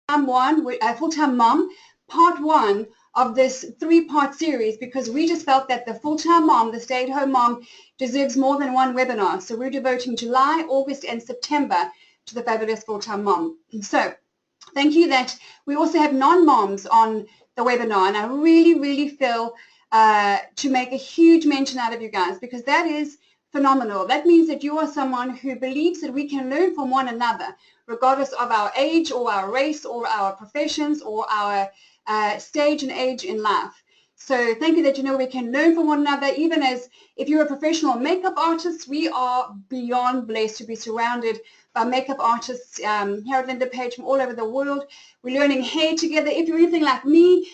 full-time mom, part one of this three-part series, because we just felt that the full-time mom, the stay-at-home mom, deserves more than one webinar. So we're devoting July, August, and September to the fabulous full-time mom. So thank you that we also have non-moms on the webinar, and I really feel to make a huge mention out of you guys, because that is phenomenal. That means that you are someone who believes that we can learn from one another, regardless of our age or our race or our professions or our stage and age in life. So thank you that you know we can learn from one another. Even as if you're a professional makeup artist, we are beyond blessed to be surrounded by makeup artists here at Linda Page from all over the world. We're learning hair together. If you're anything like me,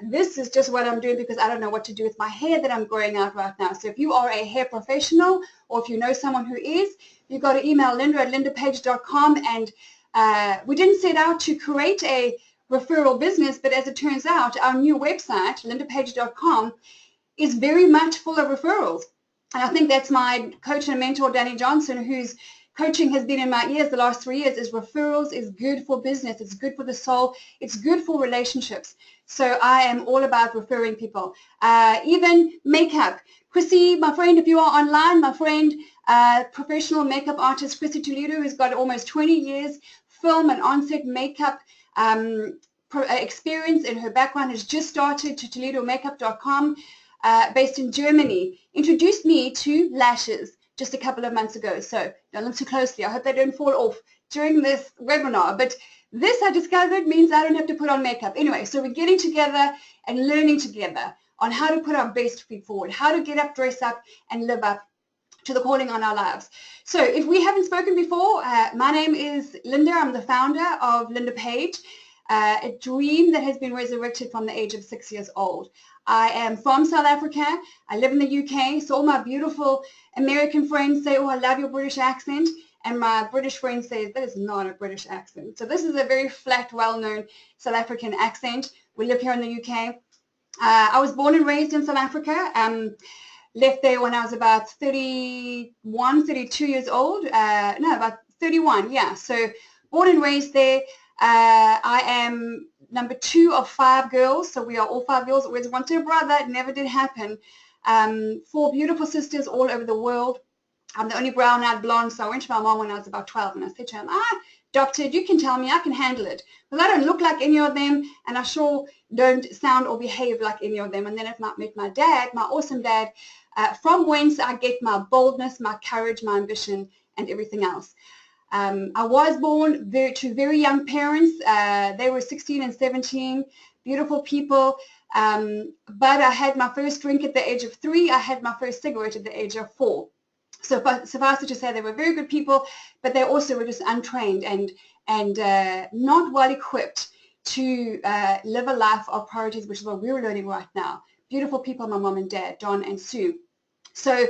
this is just what I'm doing because I don't know what to do with my hair that I'm growing out right now. So if you are a hair professional, or if you know someone who is, you've got to email linda@lindapage.com. And we didn't set out to create a referral business, but as it turns out, our new website, lindapage.com, is very much full of referrals. And I think that's my coach and mentor, Danny Johnson, whose coaching has been in my ears the last 3 years, is referrals is good for business, it's good for the soul, it's good for relationships. So I am all about referring people. Even makeup. Chrissy, my friend, if you are online, my friend, professional makeup artist Chrissy Toledo, who's got almost 20 years film and on-set makeup experience in her background, has just started to ToledoMakeup.com, based in Germany, introduced me to lashes just a couple of months ago. So don't look too closely. I hope they don't fall off during this webinar. But this, I discovered, means I don't have to put on makeup. Anyway, so we're getting together and learning together on how to put our best feet forward, how to get up, dress up, and live up to the calling on our lives. So if we haven't spoken before, my name is Linda. I'm the founder of Linda Page, a dream that has been resurrected from the age of 6 years old. I am from South Africa. I live in the UK. So all my beautiful American friends say, oh, I love your British accent. And my British friends say, that is not a British accent. So this is a very flat, well-known South African accent. We live here in the UK. I was born and raised in South Africa. Left there when I was about 31, 32 years old. No, about 31, yeah. So born and raised there. I am number 2 of 5 girls, so we are all 5 girls. Always wanted a brother, it never did happen. 4 beautiful sisters all over the world. I'm the only brown-eyed blonde, so I went to my mom when I was about 12, and I said to her, adopted, you can tell me, I can handle it. Because I don't look like any of them, and I sure don't sound or behave like any of them. And then I met my dad, my awesome dad, from whence I get my boldness, my courage, my ambition, and everything else. I was born to very young parents. They were 16 and 17, beautiful people. But I had my first drink at the age of 3. I had my first cigarette at the age of 4. So suffice it to say, they were very good people, but they also were just untrained and not well equipped to live a life of priorities, which is what we're learning right now. Beautiful people, my mom and dad, Don and Sue. So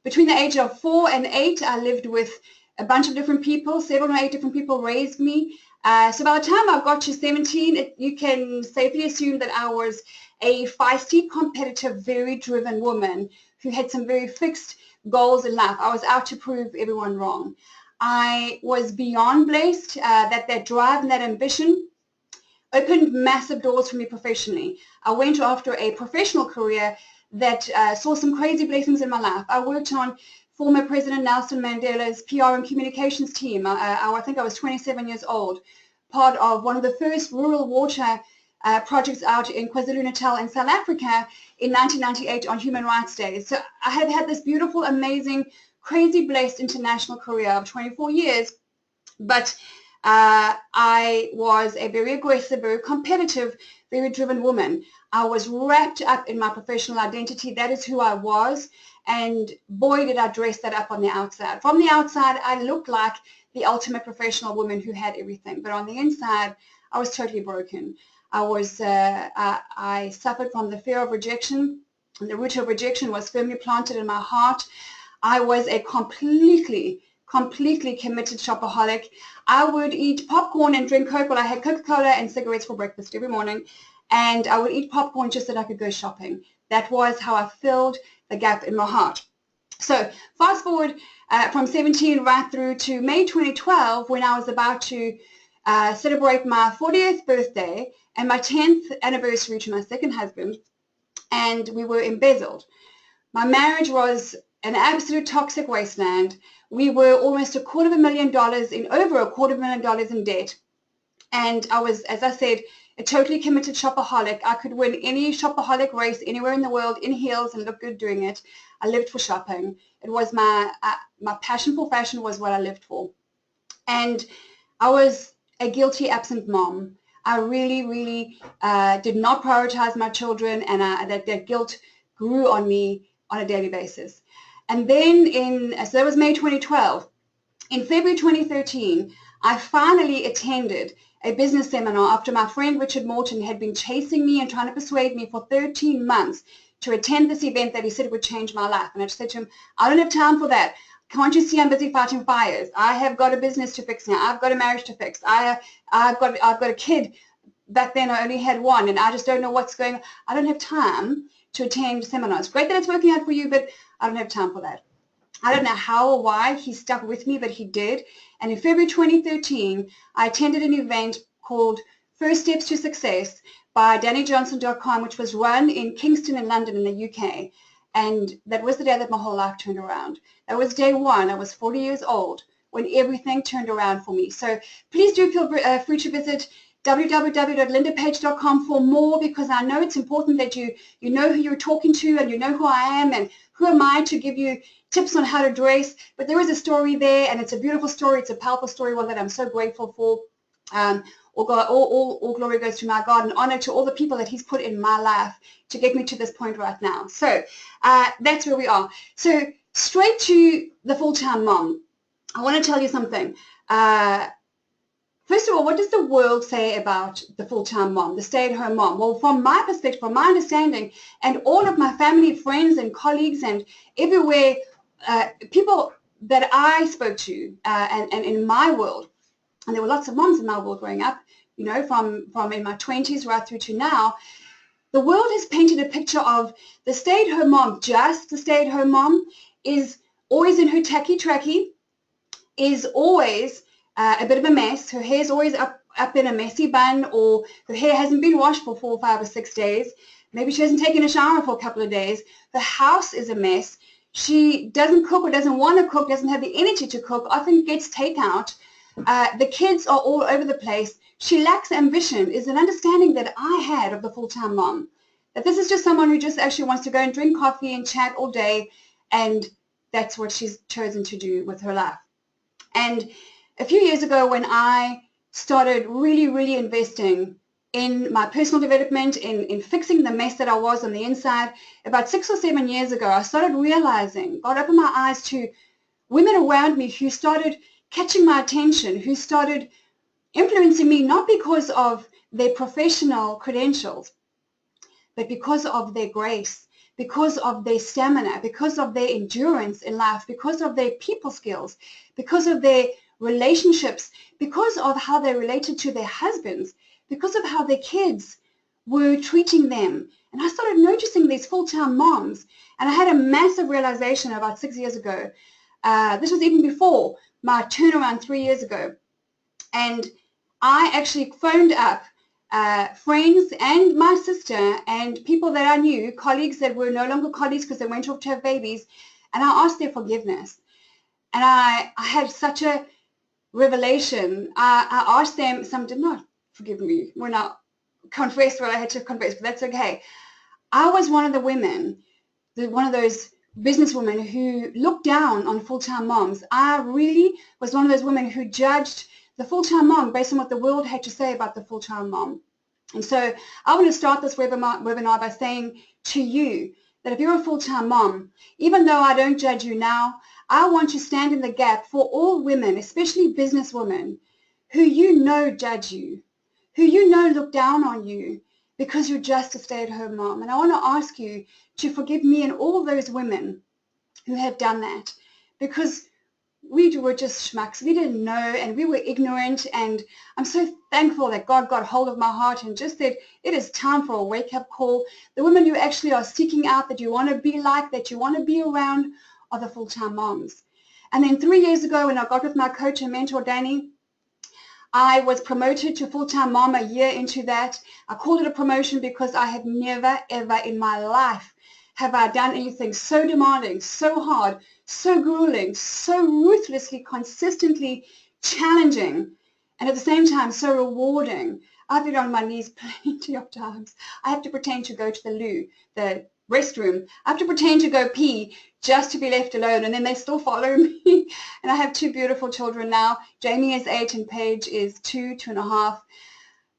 between the age of 4 and 8, I lived with a bunch of different people. 7 or 8 different people raised me. So by the time I got to 17, you can safely assume that I was a feisty, competitive, very driven woman who had some very fixed goals in life. I was out to prove everyone wrong. I was beyond blessed that drive and that ambition opened massive doors for me professionally. I went after a professional career that saw some crazy blessings in my life. I worked on former President Nelson Mandela's PR and communications team. I think I was 27 years old, part of one of the first rural water projects out in KwaZulu-Natal in South Africa in 1998 on Human Rights Day. So I have had this beautiful, amazing, crazy blessed international career of 24 years, but I was a very aggressive, very competitive, very driven woman. I was wrapped up in my professional identity. That is who I was, and boy, did I dress that up on the outside. From the outside, I looked like the ultimate professional woman who had everything, but on the inside, I was totally broken. I suffered from the fear of rejection, and the root of rejection was firmly planted in my heart. I was a completely committed shopaholic. I would eat popcorn and drink Coke. Well, I had Coca-Cola and cigarettes for breakfast every morning, and I would eat popcorn just so that I could go shopping. That was how I filled the gap in my heart. So fast forward from 17 right through to May 2012, when I was about to celebrate my 40th birthday and my 10th anniversary to my second husband, and we were embezzled. My marriage was an absolute toxic wasteland. We were almost over $250,000 in debt. And I was, as I said, a totally committed shopaholic. I could win any shopaholic race anywhere in the world in heels and look good doing it. I lived for shopping. It was my passion for fashion was what I lived for. And I was a guilty absent mom. I really, really did not prioritize my children, and that guilt grew on me on a daily basis. And then so that was May 2012. In February 2013, I finally attended a business seminar after my friend Richard Morton had been chasing me and trying to persuade me for 13 months to attend this event that he said would change my life. And I just said to him, I don't have time for that. Can't you see I'm busy fighting fires? I have got a business to fix now. I've got a marriage to fix. I've got a kid. Back then I only had one, and I just don't know what's going on. I don't have time to attend seminars. Great that it's working out for you, but I don't have time for that. I don't know how or why he stuck with me, but he did. And in February 2013, I attended an event called First Steps to Success by DannyJohnson.com, which was run in Kingston in London in the UK. And that was the day that my whole life turned around. That was day one. I was 40 years old when everything turned around for me. So please do feel free to visit www.lindapage.com for more, because I know it's important that you know who you're talking to, and you know who I am and who am I to give you tips on how to dress. But there is a story there, and it's a beautiful story. It's a powerful story, one that I'm so grateful for. All glory goes to my God, and honor to all the people that he's put in my life to get me to this point right now. So that's where we are. So straight to the full-time mom. I want to tell you something. First of all, what does the world say about the full-time mom, the stay-at-home mom? Well, from my perspective, from my understanding, and all of my family, friends, and colleagues, and everywhere, people that I spoke to, and in my world, and there were lots of moms in my world growing up, you know, from in my 20s right through to now, the world has painted a picture of the stay-at-home mom, just the stay-at-home mom, is always in her tacky-tracky, is always a bit of a mess. Her hair's always up in a messy bun, or her hair hasn't been washed for 4 or 5 or 6 days. Maybe she hasn't taken a shower for a couple of days. The house is a mess. She doesn't cook or doesn't want to cook, doesn't have the energy to cook, often gets takeout. The kids are all over the place. She lacks ambition, is an understanding that I had of the full-time mom. That this is just someone who just actually wants to go and drink coffee and chat all day, and that's what she's chosen to do with her life. And a few years ago, when I started really, really investing in my personal development, in fixing the mess that I was on the inside, about 6 or 7 years ago, I started realizing, God opened my eyes to women around me who started catching my attention, who started influencing me, not because of their professional credentials, but because of their grace, because of their stamina, because of their endurance in life, because of their people skills, because of their relationships, because of how they related to their husbands, because of how their kids were treating them. And I started noticing these full-time moms, and I had a massive realization about 6 years ago. This was even before my turnaround 3 years ago. And I actually phoned up friends and my sister and people that I knew, colleagues that were no longer colleagues because they went off to have babies, and I asked their forgiveness. And I had such a revelation. I asked them, some did not forgive me when I confessed what I had to confess, but that's okay. I was one of the women, one of those businesswomen who looked down on full-time moms. I really was one of those women who judged the full-time mom based on what the world had to say about the full-time mom. And so I want to start this webinar by saying to you that if you're a full-time mom, even though I don't judge you now, I want to stand in the gap for all women, especially businesswomen, who you know judge you, who you know look down on you because you're just a stay-at-home mom. And I want to ask you to forgive me and all those women who have done that, because we were just schmucks. We didn't know, and we were ignorant, and I'm so thankful that God got hold of my heart and just said, it is time for a wake-up call. The women you actually are seeking out, that you want to be like, that you want to be around, are the full-time moms. And then 3 years ago, when I got with my coach and mentor, Danny, I was promoted to full-time mom a year into that. I called it a promotion because I had never, ever in my life have I done anything so demanding, so hard, so grueling, so ruthlessly, consistently challenging, and at the same time so rewarding. I've been on my knees plenty of times. I have to pretend to go to the loo, the restroom. I have to pretend to go pee just to be left alone, and then they still follow me. And I have two beautiful children now. Jamie is 8 and Paige is 2.5.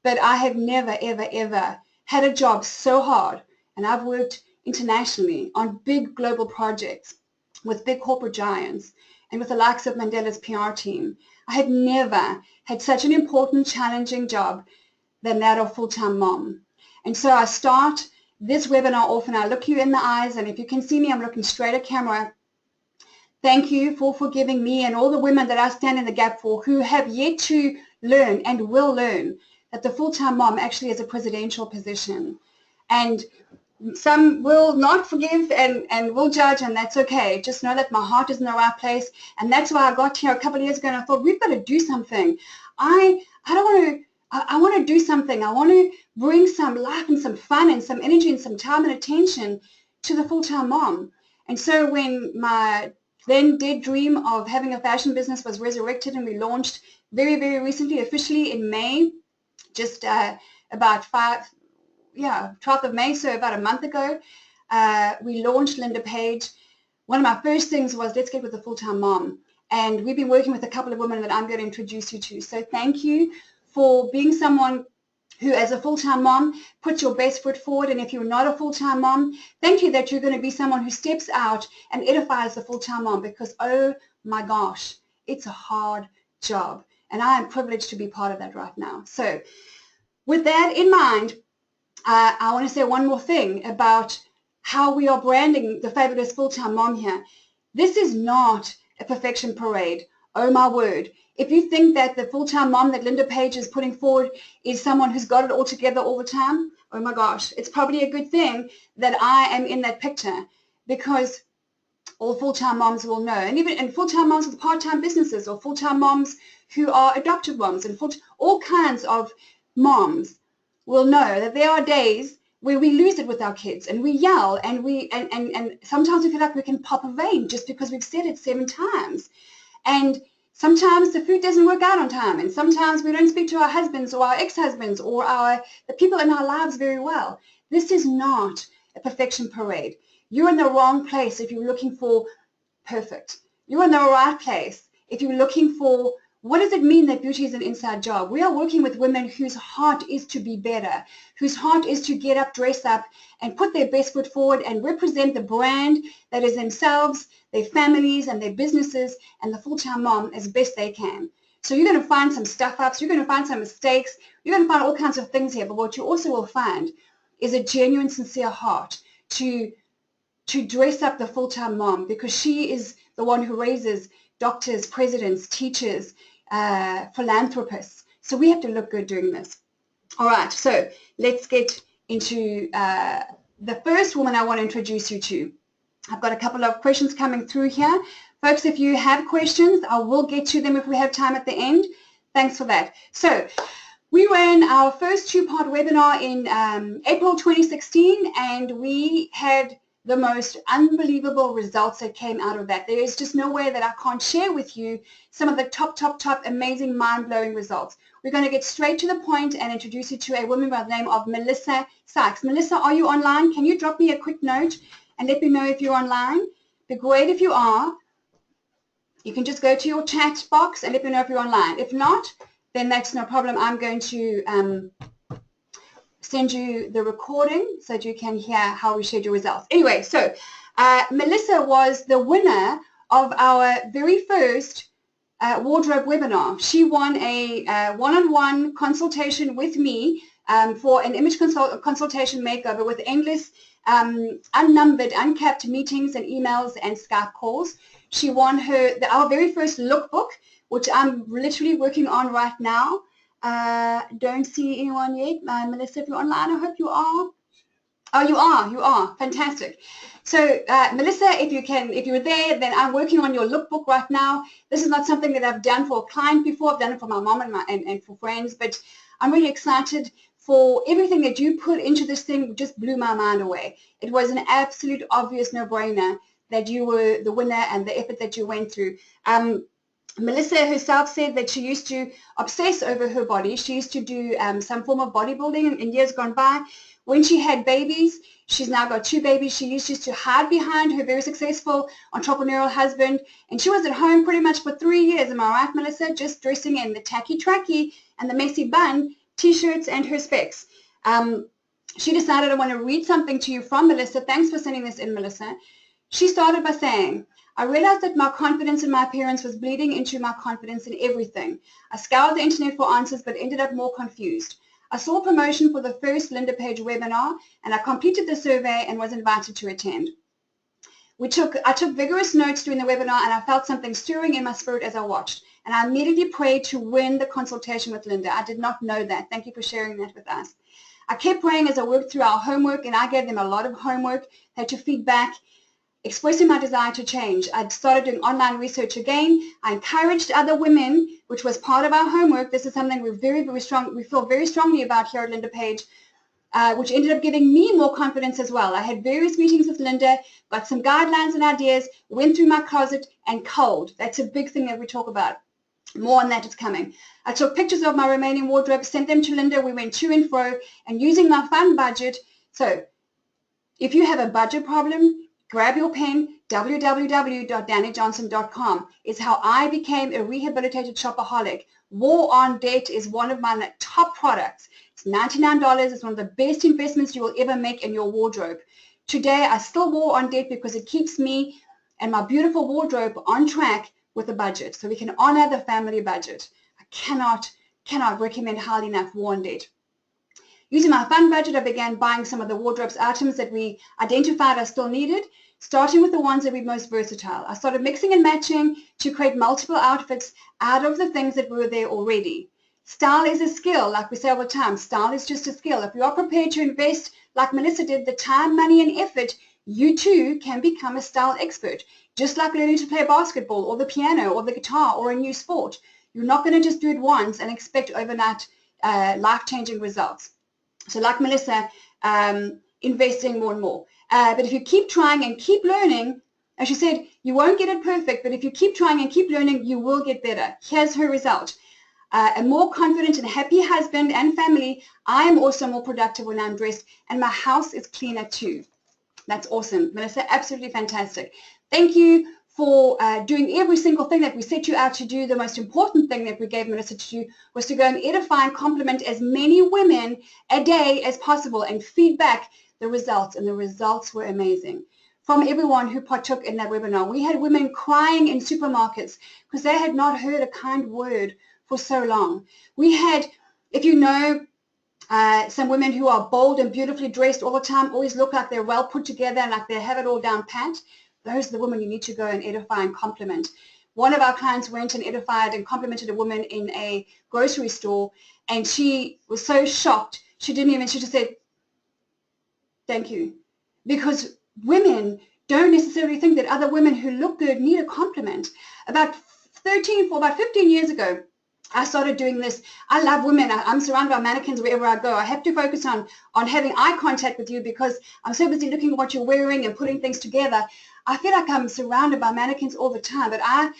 But I have never, ever, ever had a job so hard, and I've worked internationally on big global projects with big corporate giants and with the likes of Mandela's PR team. I had never had such an important, challenging job than that of full-time mom. And so I start this webinar off and I look you in the eyes, and if you can see me, I'm looking straight at camera. Thank you for forgiving me and all the women that I stand in the gap for who have yet to learn and will learn that the full-time mom actually is a presidential position. And some will not forgive and will judge, and that's okay. Just know that my heart is in the right place, and that's why I got here a couple of years ago and I thought, we've got to do something. I want to do something. I want to bring some life and some fun and some energy and some time and attention to the full-time mom. And so when my then dead dream of having a fashion business was resurrected and we launched very, very recently, officially in May, just about 12th of May, so about a month ago, we launched Linda Page. One of my first things was, let's get with the full-time mom. And we've been working with a couple of women that I'm going to introduce you to. So thank you for being someone who, as a full-time mom, puts your best foot forward. And if you're not a full-time mom, thank you that you're going to be someone who steps out and edifies the full-time mom, because, oh my gosh, it's a hard job. And I am privileged to be part of that right now. So with that in mind, I want to say one more thing about how we are branding the fabulous full-time mom here. This is not a perfection parade. Oh my word. If you think that the full-time mom that Linda Page is putting forward is someone who's got it all together all the time, oh my gosh, it's probably a good thing that I am in that picture, because all full-time moms will know, and full-time moms with part-time businesses, or full-time moms who are adoptive moms, and all kinds of moms will know that there are days where we lose it with our kids and we yell and sometimes we feel like we can pop a vein just because we've said it 7 times. And sometimes the food doesn't work out on time, and sometimes we don't speak to our husbands or our ex-husbands or the people in our lives very well. This is not a perfection parade. You're in the wrong place if you're looking for perfect. You're in the right place if you're looking for, what does it mean that beauty is an inside job? We are working with women whose heart is to be better, whose heart is to get up, dress up, and put their best foot forward and represent the brand that is themselves, their families, and their businesses, and the full-time mom as best they can. So you're going to find some stuff-ups, you're going to find some mistakes, you're going to find all kinds of things here, but what you also will find is a genuine, sincere heart to dress up the full-time mom, because she is the one who raises doctors, presidents, teachers, philanthropists. So we have to look good doing this. All right, so let's get into the first woman I want to introduce you to. I've got a couple of questions coming through here. Folks, if you have questions, I will get to them if we have time at the end. Thanks for that. So we ran our first 2-part webinar in April 2016, and we had the most unbelievable results that came out of that. There is just no way that I can't share with you some of the top, amazing, mind-blowing results. We're going to get straight to the point and introduce you to a woman by the name of Melissa Sykes. Melissa, are you online? Can you drop me a quick note and let me know if you're online? It'd be great if you are. You can just go to your chat box and let me know if you're online. If not, then that's no problem. I'm going to send you the recording so that you can hear how we shared your results. Anyway, so Melissa was the winner of our very first wardrobe webinar. She won a one-on-one consultation with me for an image consultation makeover with endless, unnumbered, uncapped meetings and emails and Skype calls. She won our very first lookbook, which I'm literally working on right now. Don't see anyone yet. Melissa, if you're online, I hope you are. Oh, you are. Fantastic. So, Melissa, if you're there, then I'm working on your lookbook right now. This is not something that I've done for a client before. I've done it for my mom and for friends, but I'm really excited for everything that you put into this thing. Just blew my mind away. It was an absolute obvious no-brainer that you were the winner and the effort that you went through. Melissa herself said that she used to obsess over her body. She used to do some form of bodybuilding in years gone by. When she had babies, she's now got 2 babies. She used to hide behind her very successful entrepreneurial husband, and she was at home pretty much for 3 years. Am I right, Melissa? Just dressing in the tacky tracky and the messy bun, T-shirts, and her specs. She decided, I want to read something to you from Melissa. Thanks for sending this in, Melissa. She started by saying, I realized that my confidence in my appearance was bleeding into my confidence in everything. I scoured the internet for answers but ended up more confused. I saw a promotion for the first Linda Page webinar and I completed the survey and was invited to attend. I took vigorous notes during the webinar and I felt something stirring in my spirit as I watched. And I immediately prayed to win the consultation with Linda. I did not know that. Thank you for sharing that with us. I kept praying as I worked through our homework, and I gave them a lot of homework. They had to feed back, expressing my desire to change. I started doing online research again. I encouraged other women, which was part of our homework. This is something we feel very strongly about here at Linda Page, which ended up giving me more confidence as well. I had various meetings with Linda, got some guidelines and ideas, went through my closet and culled. That's a big thing that we talk about. More on that is coming. I took pictures of my remaining wardrobe, sent them to Linda. We went to and fro, and using my fund budget. So if you have a budget problem, grab your pen. www.dannyjohnson.com is how I became a rehabilitated shopaholic. War on Debt is one of my top products. It's $99. It's one of the best investments you will ever make in your wardrobe. Today, I still war on debt because it keeps me and my beautiful wardrobe on track with a budget, so we can honor the family budget. I cannot recommend highly enough War on Debt. Using my fund budget, I began buying some of the wardrobe's items that we identified are still needed, starting with the ones that were most versatile. I started mixing and matching to create multiple outfits out of the things that were there already. Style is a skill, like we say all the time. Style is just a skill. If you are prepared to invest, like Melissa did, the time, money, and effort, you too can become a style expert. Just like learning to play basketball or the piano or the guitar or a new sport. You're not going to just do it once and expect overnight life-changing results. So like Melissa, investing more and more. But if you keep trying and keep learning, as she said, you won't get it perfect, but if you keep trying and keep learning, you will get better. Here's her result. A more confident and happy husband and family. I am also more productive when I'm dressed, and my house is cleaner too. That's awesome. Melissa, absolutely fantastic. Thank you for doing every single thing that we set you out to do. The most important thing that we gave Melissa to do was to go and edify and compliment as many women a day as possible and feed back the results, and the results were amazing. From everyone who partook in that webinar, we had women crying in supermarkets because they had not heard a kind word for so long. We had, if you know, some women who are bold and beautifully dressed all the time, always look like they're well put together and like they have it all down pat. Those are the women you need to go and edify and compliment. One of our clients went and edified and complimented a woman in a grocery store, and she was so shocked, she just said, thank you. Because women don't necessarily think that other women who look good need a compliment. About 15 years ago, I started doing this. I love women. I'm surrounded by mannequins wherever I go. I have to focus on having eye contact with you because I'm so busy looking at what you're wearing and putting things together. I feel like I'm surrounded by mannequins all the time, but I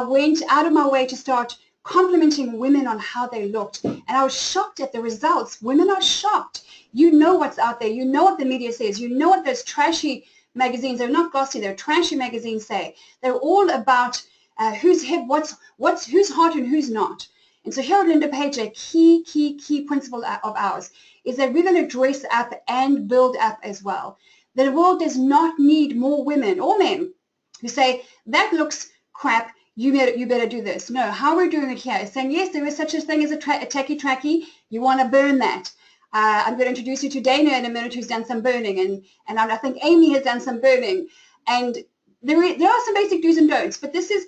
went out of my way to start complimenting women on how they looked, and I was shocked at the results. Women are shocked. You know what's out there. You know what the media says. You know what those trashy magazines, they're not glossy, they're trashy magazines say. They're all about who's hip, who's hot and who's not. And so here at Linda Page, a key principle of ours is that we're going to dress up and build up as well. The world does not need more women or men who say, that looks crap, you better do this. No, how we're doing it here is saying, yes, there is such a thing as a tacky tracky, you want to burn that. I'm going to introduce you to Dana in a minute, who's done some burning, and I think Amy has done some burning. And there are some basic do's and don'ts, but this is,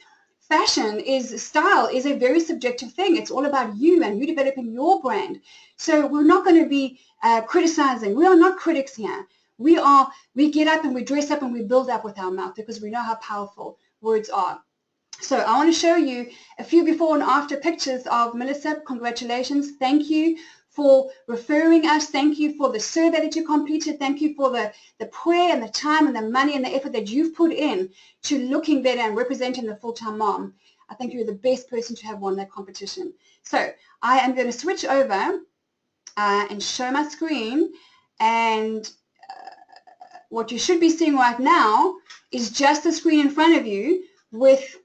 style is a very subjective thing. It's all about you and you developing your brand. So we're not going to be criticizing. We are not critics here. We get up and we dress up and we build up with our mouth because we know how powerful words are. So I want to show you a few before and after pictures of Melissa. Congratulations. Thank you for referring us. Thank you for the survey that you completed. Thank you for the prayer and the time and the money and the effort that you've put in to looking better and representing the full-time mom. I think you're the best person to have won that competition. So I am going to switch over and show my screen, and what you should be seeing right now is just the screen in front of you with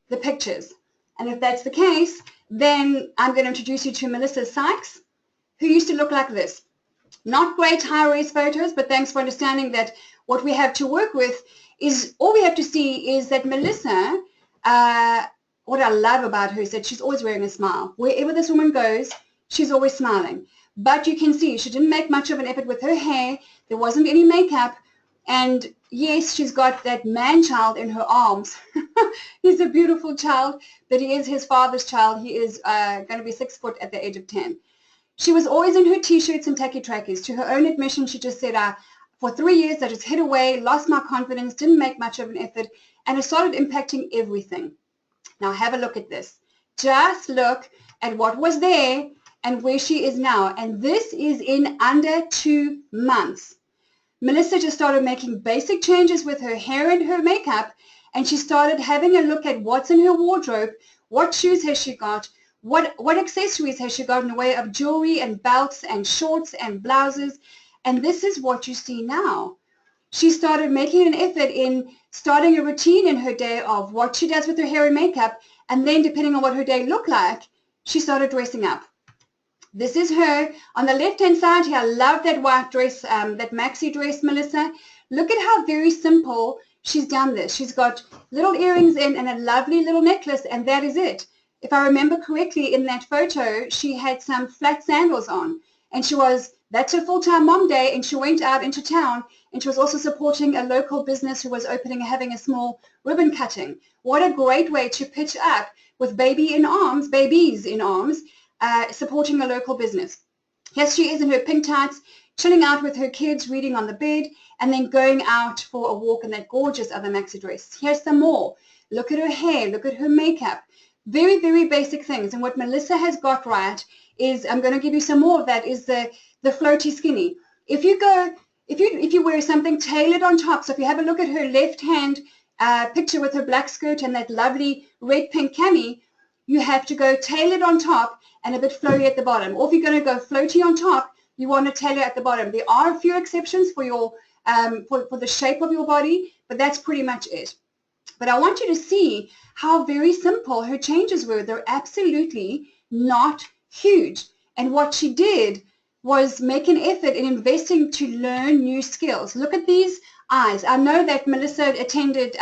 the pictures. And if that's the case, then I'm going to introduce you to Melissa Sykes, who used to look like this. Not great high-res photos, but thanks for understanding that what we have to work with is, all we have to see is that Melissa, what I love about her is that she's always wearing a smile. Wherever this woman goes, she's always smiling. But you can see she didn't make much of an effort with her hair. There wasn't any makeup. And yes, she's got that man-child in her arms. He's a beautiful child, but he is his father's child. He is going to be 6 foot at the age of 10. She was always in her T-shirts and tacky trackies. To her own admission, she just said, for 3 years, I just hid away, lost my confidence, didn't make much of an effort, and it started impacting everything. Now have a look at this. Just look at what was there and where she is now. And this is in under 2 months. Melissa just started making basic changes with her hair and her makeup, and she started having a look at what's in her wardrobe, what shoes has she got, what accessories has she got in the way of jewelry and belts and shorts and blouses, and this is what you see now. She started making an effort in starting a routine in her day of what she does with her hair and makeup, and then depending on what her day looked like, she started dressing up. This is her. On the left-hand side here, I love that white dress, that maxi dress, Melissa. Look at how very simple she's done this. She's got little earrings in and a lovely little necklace, and that is it. If I remember correctly, in that photo, she had some flat sandals on, and that's her full-time mom day, and she went out into town, and she was also supporting a local business who was having a small ribbon cutting. What a great way to pitch up with babies in arms, supporting a local business. Here she is in her pink tights, chilling out with her kids, reading on the bed, and then going out for a walk in that gorgeous other maxi dress. Here's some more. Look at her hair, look at her makeup. Very, very basic things. And what Melissa has got right is, I'm going to give you some more of that, is the floaty skinny. If you wear something tailored on top, so if you have a look at her left hand picture with her black skirt and that lovely red pink cami, you have to go tailored on top and a bit floaty at the bottom. Or if you're going to go floaty on top, you want to tailor at the bottom. There are a few exceptions for your for the shape of your body, but that's pretty much it. But I want you to see how very simple her changes were. They're absolutely not huge. And what she did was make an effort in investing to learn new skills. Look at these eyes. I know that Melissa attended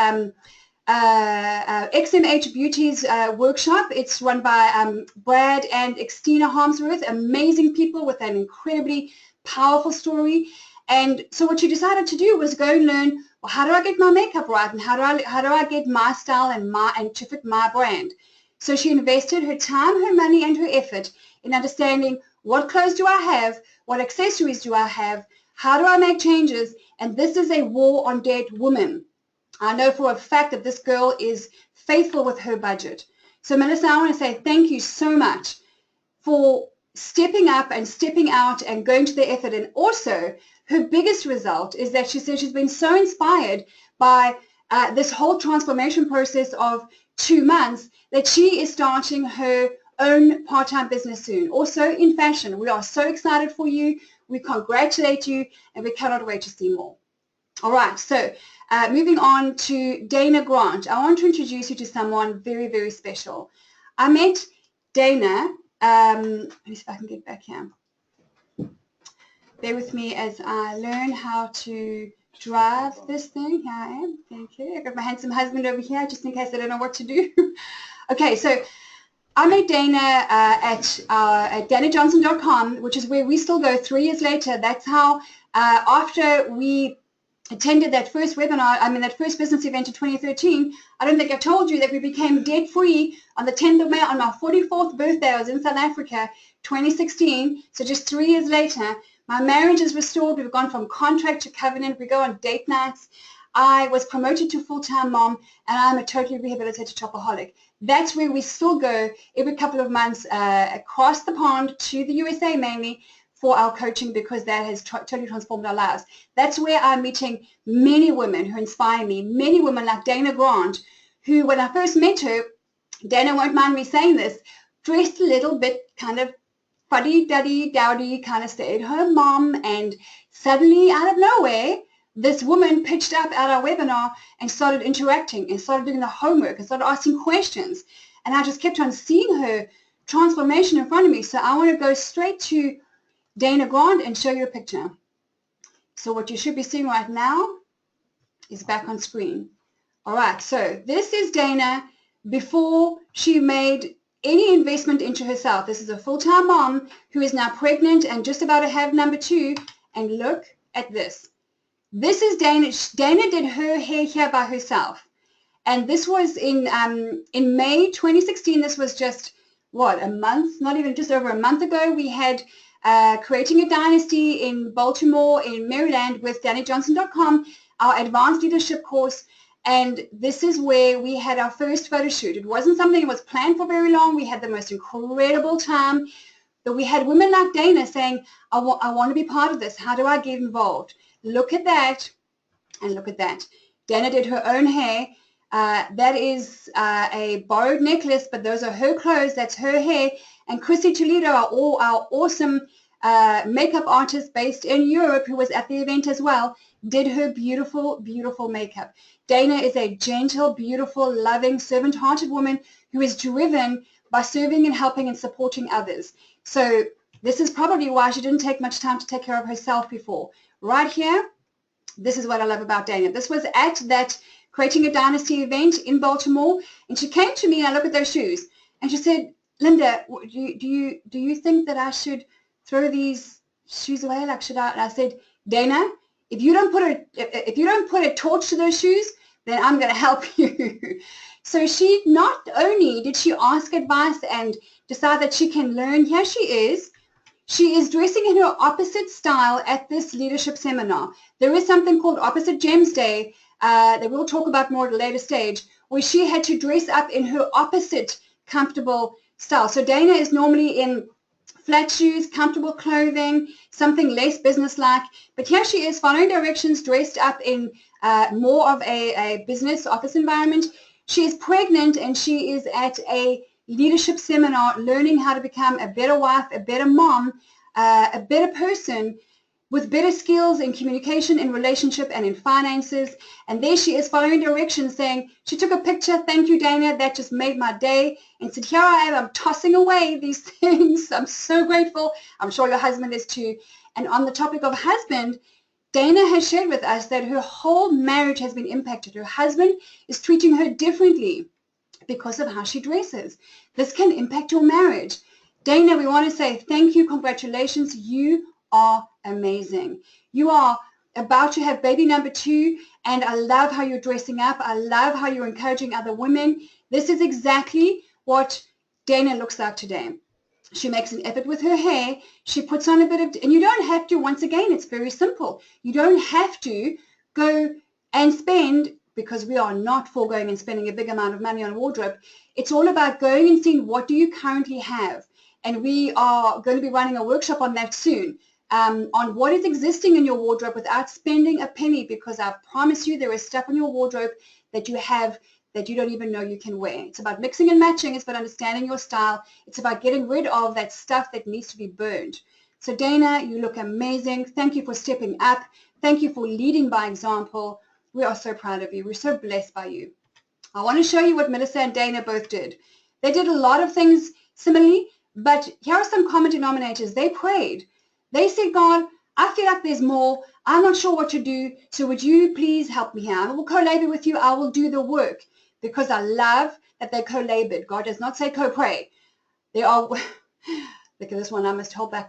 XMH Beauty's workshop. It's run by Brad and Xtina Harmsworth, amazing people with an incredibly powerful story. And so what she decided to do was go and learn, well, how do I get my makeup right, and how do I get my style and to fit my brand. So she invested her time, her money, and her effort in understanding what clothes do I have, what accessories do I have, how do I make changes, and this is a war on dead women. I know for a fact that this girl is faithful with her budget. So Melissa, I want to say thank you so much for stepping up and stepping out and going to the effort. And also, her biggest result is that she says she's been so inspired by this whole transformation process of 2 months that she is starting her own part-time business soon. Also in fashion. We are so excited for you. We congratulate you, and we cannot wait to see more. All right, so moving on to Dana Grant. I want to introduce you to someone very, very special. I met Dana, let me see if I can get back here. Bear with me as I learn how to drive this thing. Here I am. Thank you. I got my handsome husband over here just in case I don't know what to do. Okay, so I met Dana at danajohnson.com, which is where we still go 3 years later. That's how, after we attended that first webinar, that first business event in 2013, I don't think I told you that we became debt-free on the 10th of May on my 44th birthday. I was in South Africa, 2016. So just 3 years later, My marriage is restored. We've gone from contract to covenant. We go on date nights. I was promoted to full-time mom, and I'm a totally rehabilitated shopaholic. That's where we still go every couple of months across the pond to the USA mainly for our coaching, because that has totally transformed our lives. That's where I'm meeting many women who inspire me, many women like Dana Grant, who, when I first met her, Dana won't mind me saying this, dressed a little bit kind of fuddy-duddy, dowdy, kind of stay-at-home mom, and suddenly, out of nowhere, this woman pitched up at our webinar and started interacting and started doing the homework and started asking questions. And I just kept on seeing her transformation in front of me. So I want to go straight to Dana Grant and show you a picture. So what you should be seeing right now is back on screen. All right, so this is Dana before she made any investment into herself. This is a full-time mom who is now pregnant and just about to have number 2. And look at this. This is Dana. Dana did her hair here by herself. And this was in May 2016. This was just, what, a month, not even, just over a month ago. We had Creating a Dynasty in Baltimore, in Maryland, with DannyJohnson.com, our advanced leadership course. And this is where we had our first photo shoot. It wasn't something that was planned for very long. We had the most incredible time. But we had women like Dana saying, I want to be part of this. How do I get involved? Look at that, and look at that. Dana did her own hair. That is a borrowed necklace, but those are her clothes. That's her hair. And Chrissy Toledo, our awesome makeup artist based in Europe, who was at the event as well, did her beautiful, beautiful makeup. Dana is a gentle, beautiful, loving, servant-hearted woman who is driven by serving and helping and supporting others. So this is probably why she didn't take much time to take care of herself before. Right here, this is what I love about Dana. This was at that Creating a Dynasty event in Baltimore, and she came to me and I looked at those shoes, and she said, Linda, do you think that I should throw these shoes away? Like, should I? And I said, Dana, if you don't put a torch to those shoes, then I'm going to help you. So she, not only did she ask advice and decide that she can learn, here she is dressing in her opposite style at this leadership seminar. There is something called Opposite Gems Day that we'll talk about more at a later stage, where she had to dress up in her opposite comfortable style. So Dana is normally in flat shoes, comfortable clothing, something less business-like. But here she is following directions, dressed up in more of a business office environment. She is pregnant and she is at a leadership seminar learning how to become a better wife, a better mom, a better person with better skills in communication, in relationship, and in finances. And there she is following directions, saying, she took a picture, thank you, Dana, that just made my day, and said, here I am, I'm tossing away these things. I'm so grateful. I'm sure your husband is too. And on the topic of husband, Dana has shared with us that her whole marriage has been impacted. Her husband is treating her differently because of how she dresses. This can impact your marriage. Dana, we want to say thank you, congratulations. You are amazing. You are about to have baby number 2, and I love how you're dressing up. I love how you're encouraging other women. This is exactly what Dana looks like today. She makes an effort with her hair. She puts on a bit of, and you don't have to, once again, it's very simple. You don't have to go and spend, because we are not foregoing and spending a big amount of money on wardrobe. It's all about going and seeing what do you currently have. And we are going to be running a workshop on that soon, on what is existing in your wardrobe without spending a penny, because I promise you there is stuff in your wardrobe that you have that you don't even know you can wear. It's about mixing and matching. It's about understanding your style. It's about getting rid of that stuff that needs to be burned. So Dana, you look amazing. Thank you for stepping up. Thank you for leading by example. We are so proud of you. We're so blessed by you. I want to show you what Melissa and Dana both did. They did a lot of things similarly, but here are some common denominators. They prayed. They said, God, I feel like there's more. I'm not sure what to do, so would you please help me here? I will co-labor with you. I will do the work, because I love that they co-labored. God does not say co-pray. They are, look at this one, I must hold back.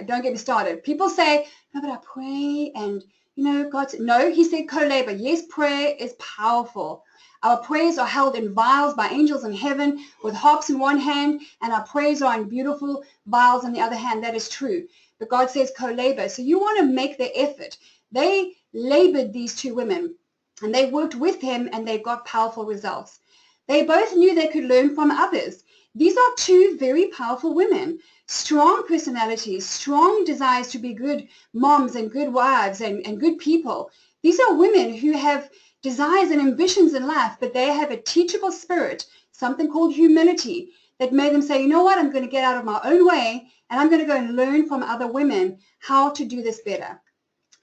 Don't get me started. People say, no, but I pray and, you know, God said, no, he said co-labor. Yes, prayer is powerful. Our prayers are held in vials by angels in heaven with harps in one hand, and our prayers are in beautiful vials in the other hand. That is true. but God says co-labor. So you want to make the effort. They labored, these two women, and they worked with him, and they got powerful results. They both knew they could learn from others. These are two very powerful women, strong personalities, strong desires to be good moms and good wives and good people. These are women who have desires and ambitions in life, but they have a teachable spirit, something called humility, that made them say, you know what, I'm going to get out of my own way, and I'm going to go and learn from other women how to do this better.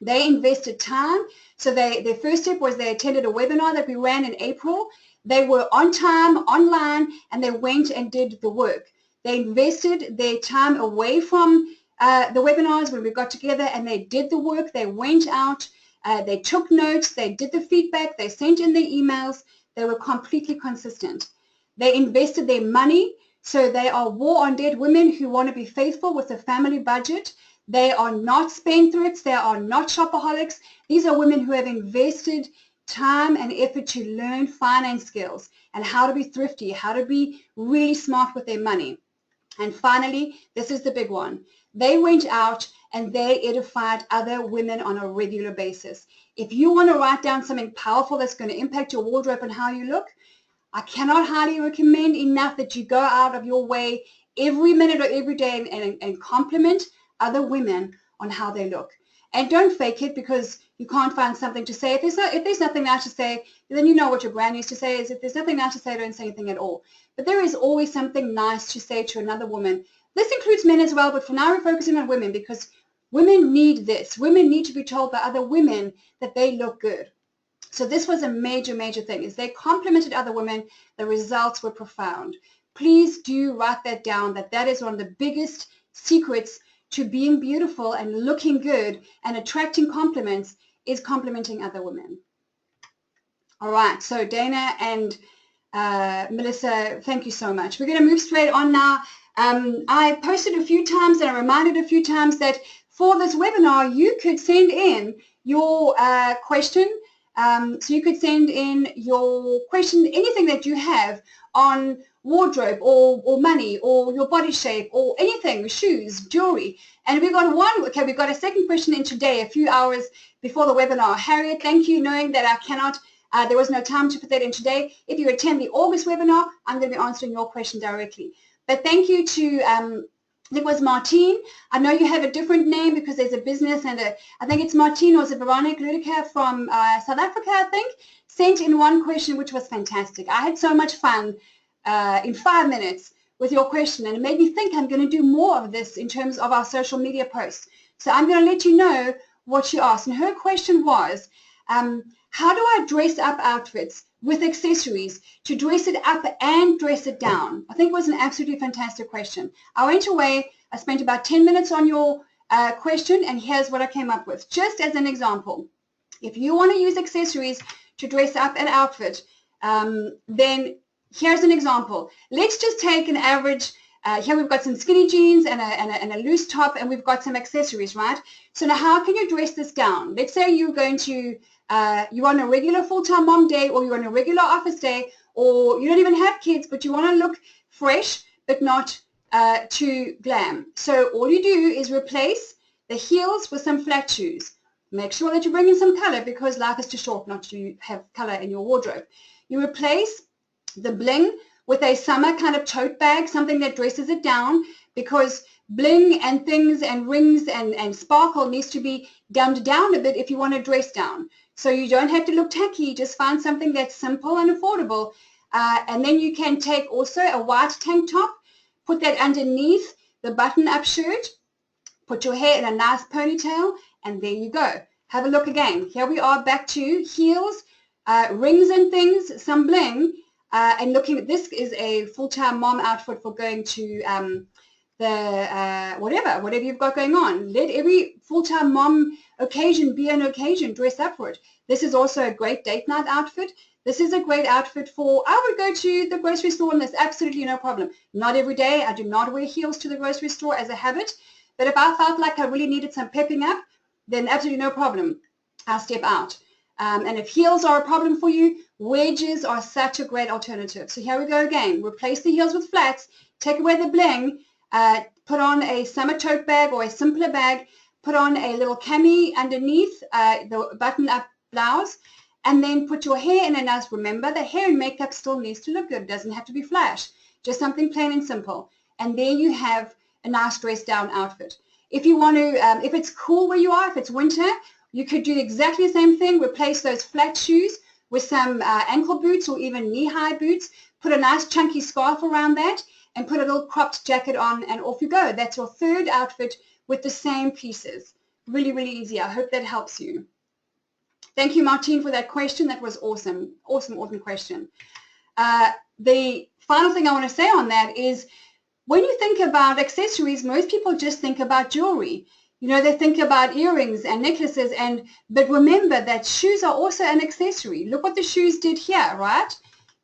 They invested time. So their first step was they attended a webinar that we ran in April. They were on time, online, and they went and did the work. They invested their time away from the webinars when we got together, and they did the work. They went out, they took notes, they did the feedback, they sent in their emails. They were completely consistent. They invested their money. So they are war on dead women who want to be faithful with the family budget. They are not spendthrifts. They are not shopaholics. These are women who have invested time and effort to learn finance skills and how to be thrifty, how to be really smart with their money. And finally, this is the big one. They went out and they edified other women on a regular basis. If you want to write down something powerful that's going to impact your wardrobe and how you look, I cannot highly recommend enough that you go out of your way every minute or every day and compliment other women on how they look. And don't fake it because you can't find something to say. If there's nothing nice to say, then you know what your grand used to say is, if there's nothing nice to say, don't say anything at all. But there is always something nice to say to another woman. This includes men as well, but for now we're focusing on women because women need this. Women need to be told by other women that they look good. So this was a major, major thing. Is they complimented other women, the results were profound. Please do write that down, that is one of the biggest secrets to being beautiful and looking good and attracting compliments is complimenting other women. All right, so Dana and Melissa, thank you so much. We're going to move straight on now. I posted a few times and I reminded a few times that for this webinar, you could send in your question. So you could send in your question, anything that you have on wardrobe or money or your body shape or anything, shoes, jewelry. And we got we got a second question in today, a few hours before the webinar. Harriet, thank you, knowing that I cannot, there was no time to put that in today. If you attend the August webinar, I'm going to be answering your question directly. But thank you to, it was Martine. I know you have a different name because there's a business and I think it's Martine or is it Veronica Ludica from South Africa, I think, sent in one question which was fantastic. I had so much fun in 5 minutes with your question and it made me think I'm going to do more of this in terms of our social media posts. So I'm going to let you know what she asked. And her question was, how do I dress up outfits with accessories to dress it up and dress it down? I think it was an absolutely fantastic question. I went away, I spent about 10 minutes on your question, and here's what I came up with. Just as an example, if you want to use accessories to dress up an outfit, then here's an example. Let's just take an average, here we've got some skinny jeans and a loose top, and we've got some accessories, right? So now how can you dress this down? Let's say you're going to you're on a regular full-time mom day, or you're on a regular office day, or you don't even have kids, but you want to look fresh, but not too glam. So all you do is replace the heels with some flat shoes. Make sure that you bring in some color because life is too short not to have color in your wardrobe. You replace the bling with a summer kind of tote bag, something that dresses it down, because bling and things and rings and sparkle needs to be dumbed down a bit if you want to dress down. So you don't have to look tacky, just find something that's simple and affordable. And then you can take also a white tank top, put that underneath the button-up shirt, put your hair in a nice ponytail, and there you go. Have a look again. Here we are back to heels, rings and things, some bling, and looking at this is a full-time mom outfit for going to whatever you've got going on. Let every full-time mom occasion be an occasion. Dress up for it. This is also a great date night outfit. This is a great outfit for, I would go to the grocery store and there's absolutely no problem. Not every day. I do not wear heels to the grocery store as a habit. But if I felt like I really needed some pepping up, then absolutely no problem. I'll step out. And if heels are a problem for you, wedges are such a great alternative. So here we go again. Replace the heels with flats. Take away the bling. put on a summer tote bag or a simpler bag, put on a little cami underneath the button-up blouse, and then put your hair in a nice, remember the hair and makeup still needs to look good. It doesn't have to be flash, just something plain and simple. And there you have a nice dress down outfit. If you want to, if it's cool where you are, if it's winter, you could do exactly the same thing. Replace those flat shoes with some ankle boots or even knee-high boots. Put a nice chunky scarf around that and put a little cropped jacket on, and off you go. That's your third outfit with the same pieces. Really, really easy. I hope that helps you. Thank you, Martine, for that question. That was awesome. Awesome, awesome question. The final thing I want to say on that is when you think about accessories, most people just think about jewelry. You know, they think about earrings and necklaces, but remember that shoes are also an accessory. Look what the shoes did here, right?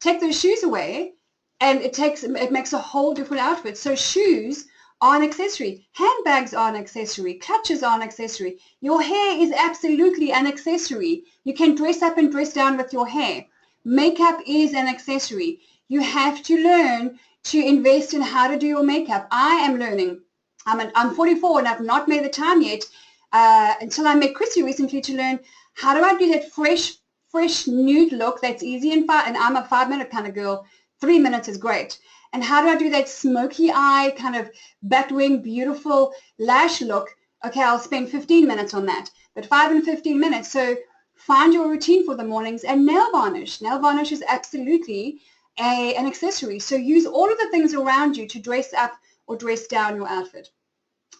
Take those shoes away and it makes a whole different outfit. So shoes are an accessory. Handbags are an accessory. Clutches are an accessory. Your hair is absolutely an accessory. You can dress up and dress down with your hair. Makeup is an accessory. You have to learn to invest in how to do your makeup. I am learning. I'm 44 and I've not made the time yet until I met Chrissy recently to learn how do I do that fresh nude look that's easy and I'm a 5-minute kind of girl. 3 minutes is great. And how do I do that smoky eye kind of batwing beautiful lash look? Okay, I'll spend 15 minutes on that, but 5 and 15 minutes. So find your routine for the mornings. And nail varnish. Nail varnish is absolutely an accessory. So use all of the things around you to dress up or dress down your outfit.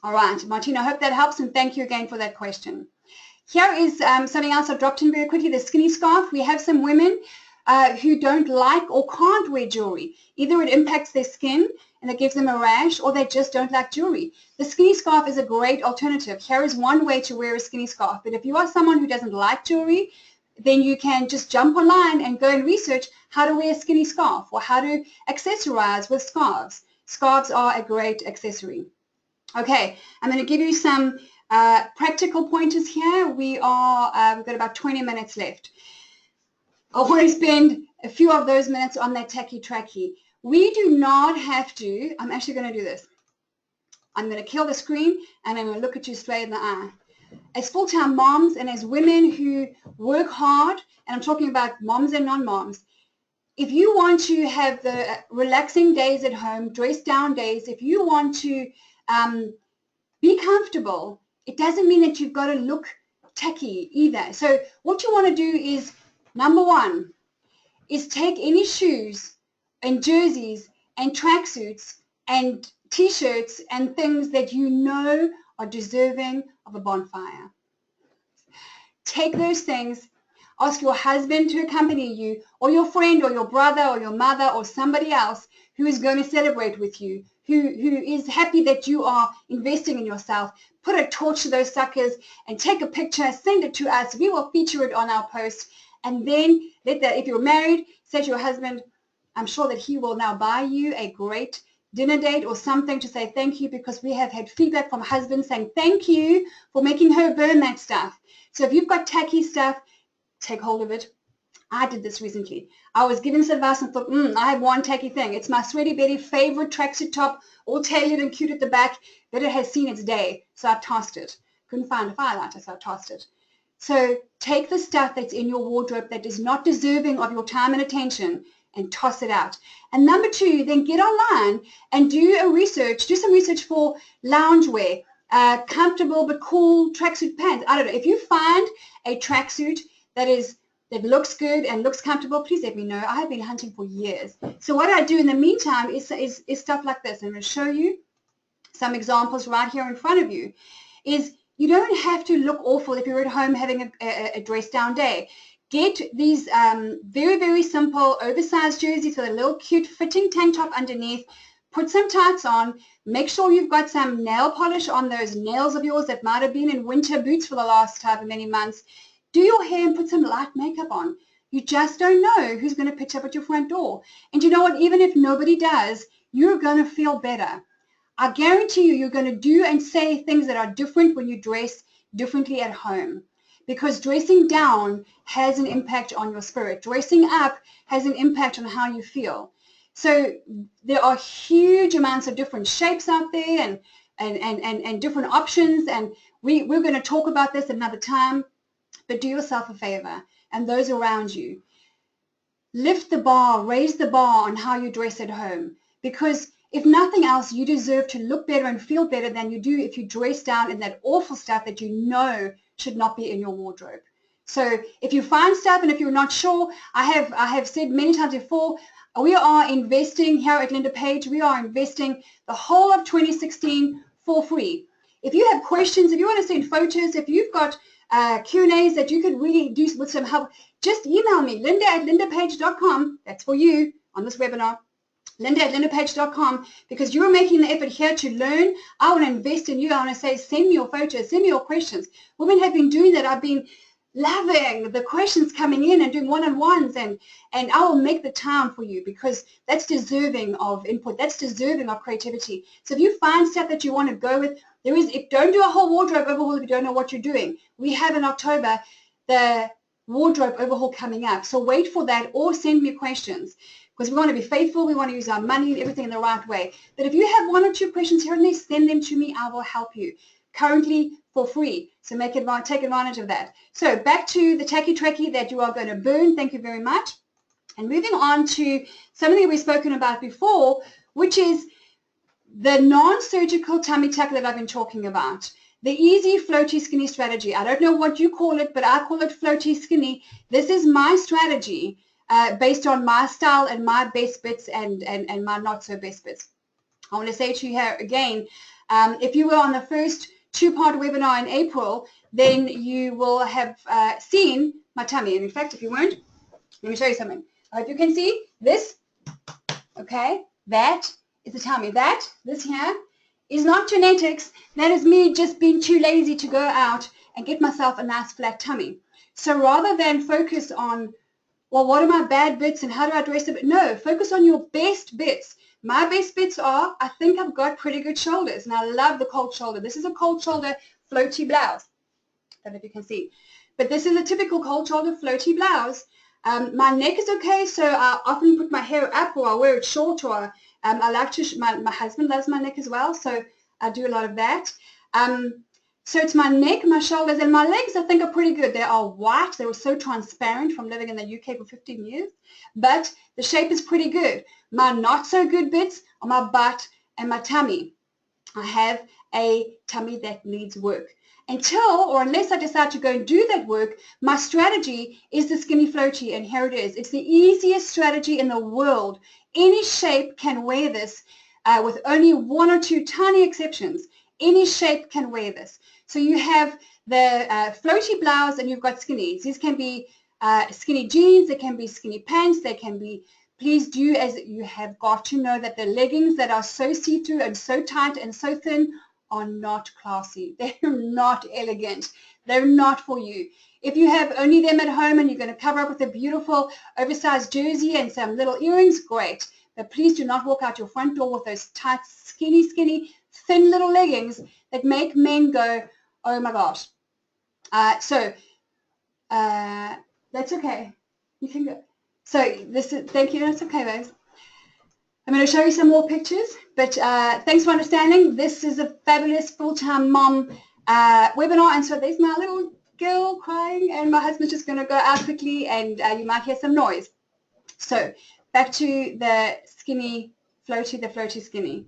All right, Martina, I hope that helps, and thank you again for that question. Here is something else I dropped in very quickly, the skinny scarf. We have some women who don't like or can't wear jewelry. Either it impacts their skin and it gives them a rash, or they just don't like jewelry. The skinny scarf is a great alternative. Here is one way to wear a skinny scarf. But if you are someone who doesn't like jewelry, then you can just jump online and go and research how to wear a skinny scarf or how to accessorize with scarves. Scarves are a great accessory. Okay, I'm going to give you some practical pointers here. We've got about 20 minutes left. I want to spend a few of those minutes on that tacky-tracky. We do not have to, I'm actually going to do this. I'm going to kill the screen and I'm going to look at you straight in the eye. As full-time moms and as women who work hard, and I'm talking about moms and non-moms, if you want to have the relaxing days at home, dress down days, if you want to be comfortable, it doesn't mean that you've got to look tacky either. So what you want to do is, number one, is take any shoes and jerseys and tracksuits and t-shirts and things that you know are deserving of a bonfire. Take those things, ask your husband to accompany you, or your friend or your brother or your mother or somebody else who is going to celebrate with you, who is happy that you are investing in yourself. Put a torch to those suckers and take a picture, send it to us. We will feature it on our post. And then if you're married, say to your husband, I'm sure that he will now buy you a great dinner date or something to say thank you, because we have had feedback from husbands saying thank you for making her burn that stuff. So if you've got tacky stuff, take hold of it. I did this recently. I was given some advice and thought, I have one tacky thing. It's my Sweaty Betty favorite tracksuit top, all tailored and cute at the back, but it has seen its day. So I tossed it. Couldn't find a firelighter, so I tossed it. So take the stuff that's in your wardrobe that is not deserving of your time and attention and toss it out. And number two, then get online and do some research for loungewear, comfortable but cool tracksuit pants. I don't know. If you find a tracksuit that looks good and looks comfortable, please let me know. I have been hunting for years. So what I do in the meantime is stuff like this. I'm going to show you some examples right here in front of you. You don't have to look awful if you're at home having a dress down day. Get these very, very simple oversized jerseys with a little cute fitting tank top underneath. Put some tights on. Make sure you've got some nail polish on those nails of yours that might have been in winter boots for the last however many months. Do your hair and put some light makeup on. You just don't know who's going to pitch up at your front door. And you know what? Even if nobody does, you're going to feel better. I guarantee you're going to do and say things that are different when you dress differently at home. Because dressing down has an impact on your spirit. Dressing up has an impact on how you feel. So there are huge amounts of different shapes out there and different options, and we're going to talk about this another time, but do yourself a favor and those around you. Lift the bar, raise the bar on how you dress at home, because if nothing else, you deserve to look better and feel better than you do if you dress down in that awful stuff that you know should not be in your wardrobe. So if you find stuff and if you're not sure, I have said many times before, we are investing here at Linda Page, we are investing the whole of 2016 for free. If you have questions, if you want to send photos, if you've got Q&As that you could really do with some help, just email me, linda@lindapage.com. That's for you on this webinar. linda@lindapage.com, because you're making the effort here to learn. I want to invest in you. I want to say, send me your photos, send me your questions. Women have been doing that. I've been loving the questions coming in and doing one-on-ones, and I will make the time for you, because that's deserving of input. That's deserving of creativity. So if you find stuff that you want to go with, don't do a whole wardrobe overhaul if you don't know what you're doing. We have in October the wardrobe overhaul coming up. So wait for that, or send me questions, because we want to be faithful. We want to use our money and everything in the right way. But if you have one or two questions here and there, send them to me. I will help you. Currently for free. So take advantage of that. So back to the tacky tracky that you are going to burn. Thank you very much. And moving on to something we've spoken about before, which is the non-surgical tummy tuck that I've been talking about. The easy floaty skinny strategy. I don't know what you call it, but I call it floaty skinny. This is my strategy based on my style and my best bits and my not so best bits. I want to say to you here again, if you were on the first two-part webinar in April, then you will have seen my tummy. And in fact, if you weren't, let me show you something. I hope you can see this. Okay, that is the tummy. This here is not genetics. That is me just being too lazy to go out and get myself a nice flat tummy. So rather than focus on, well, what are my bad bits and how do I dress it? No, focus on your best bits. My best bits are, I think I've got pretty good shoulders, and I love the cold shoulder. This is a cold shoulder floaty blouse. I don't know if you can see, but this is a typical cold shoulder floaty blouse. My neck is okay, so I often put my hair up, or I wear it short, or I like to, my husband loves my neck as well, so I do a lot of that. So it's my neck, my shoulders, and my legs I think are pretty good. They are white. They were so transparent from living in the UK for 15 years, but the shape is pretty good. My not so good bits are my butt and my tummy. I have a tummy that needs work. Until or unless I decide to go and do that work, my strategy is the skinny floaty, and here it is. It's the easiest strategy in the world. Any shape can wear this with only one or two tiny exceptions. Any shape can wear this. So you have the floaty blouse and you've got skinnies. These can be skinny jeans, they can be skinny pants, they can be, please do, as you have got to know that the leggings that are so see-through and so tight and so thin are not classy. They're not elegant. They're not for you. If you have only them at home and you're going to cover up with a beautiful oversized jersey and some little earrings, great. But please do not walk out your front door with those tight, skinny, thin little leggings that make men go, oh my gosh. That's okay. You can go. So this is, thank you. That's okay, guys. I'm going to show you some more pictures, but thanks for understanding. This is a fabulous full-time mom webinar, and so there's my little girl crying, and my husband's just going to go out quickly, and you might hear some noise. So back to the skinny floaty, the floaty skinny.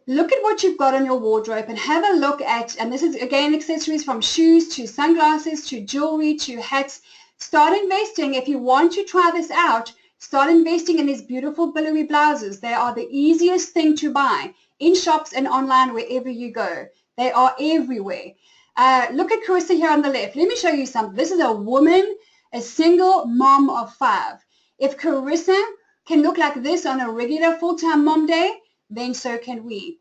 Look at what you've got on your wardrobe and have a look at, and this is again accessories from shoes to sunglasses to jewelry to hats. Start investing. If you want to try this out, start investing in these beautiful billowy blouses. They are the easiest thing to buy in shops and online wherever you go. They are everywhere. Look at Carissa here on the left. Let me show you something. This is a woman, a single mom of 5. If Carissa can look like this on a regular full-time mom day, then so can we.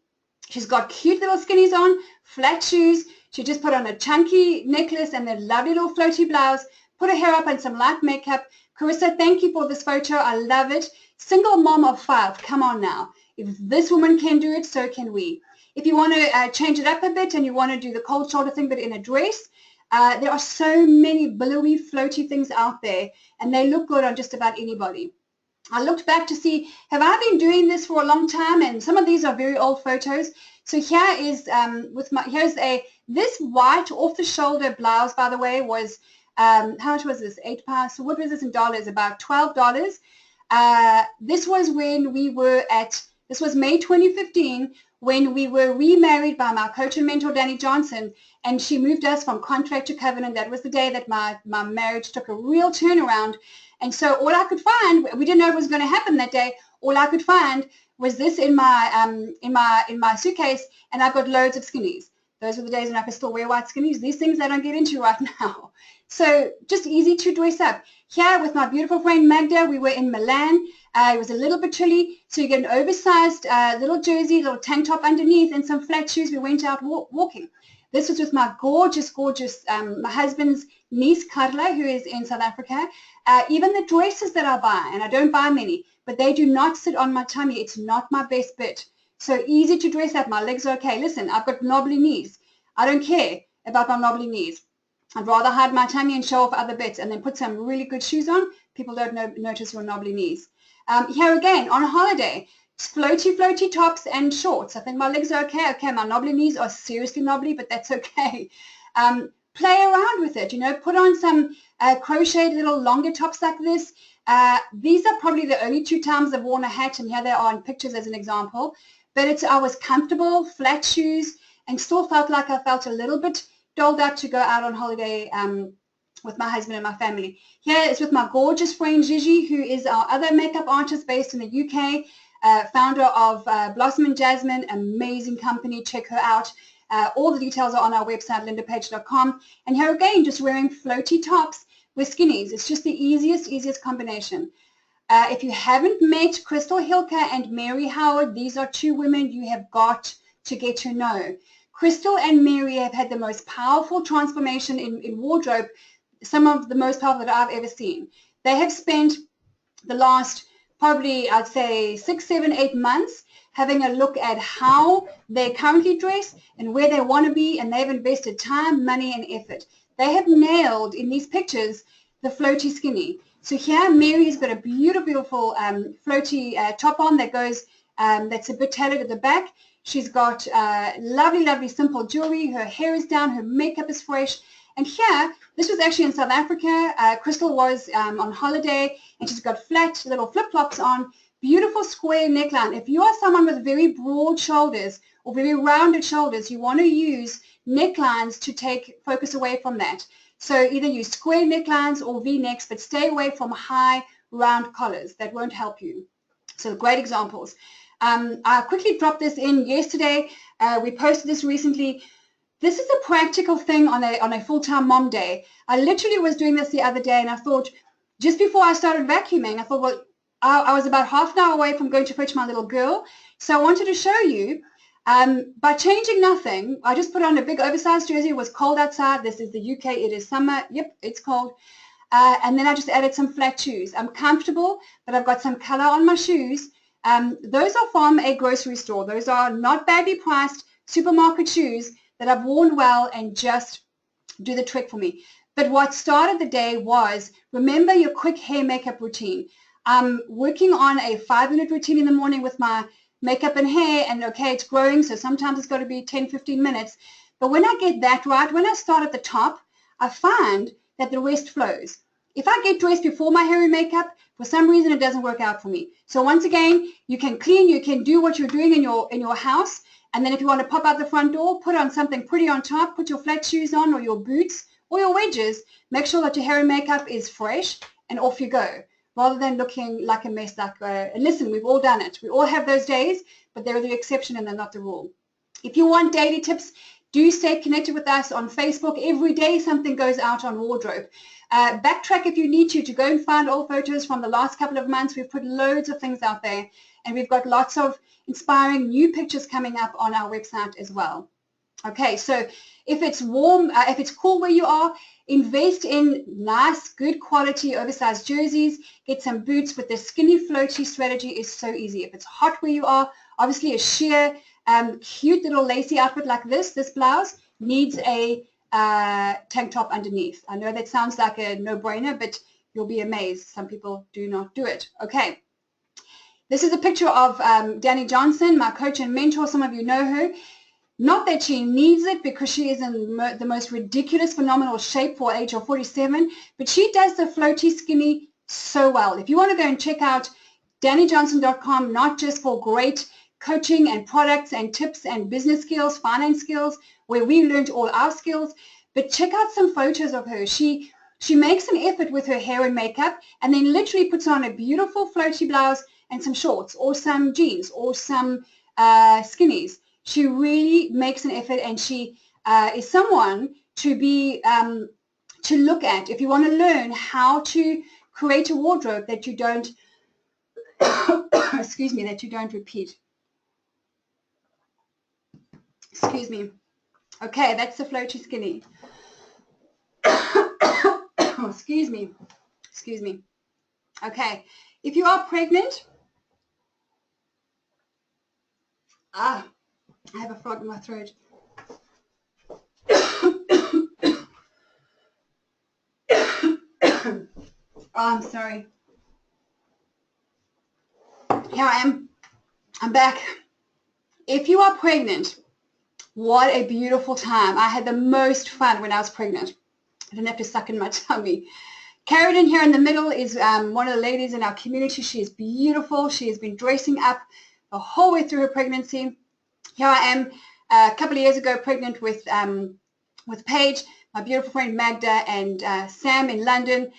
She's got cute little skinnies on, flat shoes. She just put on a chunky necklace and a lovely little floaty blouse, put her hair up and some light makeup. Carissa, thank you for this photo. I love it. Single mom of 5. Come on now. If this woman can do it, so can we. If you want to change it up a bit and you want to do the cold shoulder thing but in a dress, there are so many billowy, floaty things out there, and they look good on just about anybody. I looked back to see, have I been doing this for a long time? And some of these are very old photos. So here is this white off-the-shoulder blouse, by the way, was, how much was this? £8. So what was this in dollars? About $12. This was when we were this was May 2015, when we were remarried by my coach and mentor, Danny Johnson, and she moved us from contract to covenant. That was the day that my marriage took a real turnaround. And so all I could find, we didn't know it was going to happen that day, all I could find was this in my suitcase, and I've got loads of skinnies. Those were the days when I could still wear white skinnies. These things I don't get into right now. So just easy to dress up. Here with my beautiful friend Magda, we were in Milan. It was a little bit chilly, so you get an oversized little jersey, little tank top underneath, and some flat shoes. We went out walking. This was with my gorgeous, my husband's niece, Carla, who is in South Africa. Even the dresses that I buy, and I don't buy many, but they do not sit on my tummy. It's not my best bit. So easy to dress up. My legs are okay. Listen, I've got knobbly knees. I don't care about my knobbly knees. I'd rather hide my tummy and show off other bits and then put some really good shoes on. People don't notice your knobbly knees. Here again, on holiday, floaty tops and shorts. I think my legs are okay. Okay, my knobbly knees are seriously knobbly, but that's okay. Play around with it, you know, put on some crocheted little longer tops like this. These are probably the only 2 times I've worn a hat, and here they are in pictures as an example. But I was comfortable, flat shoes, and still felt like I felt a little bit doled up to go out on holiday with my husband and my family. Here is with my gorgeous friend Gigi, who is our other makeup artist based in the UK, founder of Blossom and Jasmine, amazing company. Check her out. All the details are on our website, lindapage.com. And here again, just wearing floaty tops with skinnies. It's just the easiest combination. If you haven't met Crystal Hilke and Mary Howard, these are 2 women you have got to get to know. Crystal and Mary have had the most powerful transformation in wardrobe, some of the most powerful that I've ever seen. They have spent the last probably, I'd say, 6, 7, 8 months having a look at how they currently dress and where they want to be, and they've invested time, money, and effort. They have nailed, in these pictures, the floaty skinny. So here, Mary's got a beautiful floaty top on that goes, that's a bit tailored at the back. She's got lovely, simple jewelry. Her hair is down. Her makeup is fresh. And here, this was actually in South Africa. Crystal was on holiday, and she's got flat little flip-flops on. Beautiful square neckline. If you are someone with very broad shoulders or very rounded shoulders, you want to use necklines to take focus away from that. So either use square necklines or V-necks, but stay away from high, round collars. That won't help you. So great examples. I quickly dropped this in yesterday. We posted this recently. This is a practical thing on a full-time mom day. I literally was doing this the other day, and I thought, just before I started vacuuming, I thought, well, I was about half an hour away from going to fetch my little girl. So I wanted to show you, by changing nothing, I just put on a big oversized jersey. It was cold outside. This is the UK. It is summer. Yep, it's cold. And then I just added some flat shoes. I'm comfortable, but I've got some color on my shoes. Those are from a grocery store. Those are not badly priced supermarket shoes that I've worn well and just do the trick for me. But what started the day was, remember your quick hair makeup routine. I'm working on a 5-minute routine in the morning with my makeup and hair, and okay, it's growing, so sometimes it's got to be 10, 15 minutes. But when I get that right, when I start at the top, I find that the rest flows. If I get dressed before my hair and makeup, for some reason it doesn't work out for me. So once again, you can clean, you can do what you're doing in your house, and then if you want to pop out the front door, put on something pretty on top, put your flat shoes on or your boots or your wedges. Make sure that your hair and makeup is fresh, and off you go, rather than looking like a mess. And listen, we've all done it. We all have those days, but they're the exception and they're not the rule. If you want daily tips, do stay connected with us on Facebook. Every day something goes out on wardrobe. Backtrack if you need to go and find old photos from the last couple of months. We've put loads of things out there, and we've got lots of inspiring new pictures coming up on our website as well. Okay, so if it's warm, if it's cool where you are, invest in nice, good quality oversized jerseys. Get some boots, but the skinny floaty strategy is so easy. If it's hot where you are, obviously a sheer, cute little lacy outfit like this blouse needs a tank top underneath. I know that sounds like a no-brainer, but you'll be amazed. Some people do not do it. Okay, This is a picture of Danny Johnson, my coach and mentor. Some of you know her. Not that she needs it because she is in the most ridiculous, phenomenal shape for age of 47, but she does the floaty skinny so well. If you want to go and check out DannyJohnson.com, not just for great coaching and products and tips and business skills, finance skills, where we learned all our skills, but check out some photos of her. She makes an effort with her hair and makeup and then literally puts on a beautiful floaty blouse and some shorts or some jeans or some skinnies. She really makes an effort, and she is someone to be to look at if you want to learn how to create a wardrobe that you don't excuse me, that you don't repeat. Excuse me. Okay, that's the floaty skinny. Excuse me. Excuse me. Okay, if you are pregnant, I have a frog in my throat. Oh, I'm sorry. Here I am. I'm back. If you are pregnant, what a beautiful time. I had the most fun when I was pregnant. I didn't have to suck in my tummy. Carradine here in the middle is one of the ladies in our community. She is beautiful. She has been dressing up the whole way through her pregnancy. Here I am a couple of years ago pregnant with Paige, my beautiful friend Magda, and Sam in London.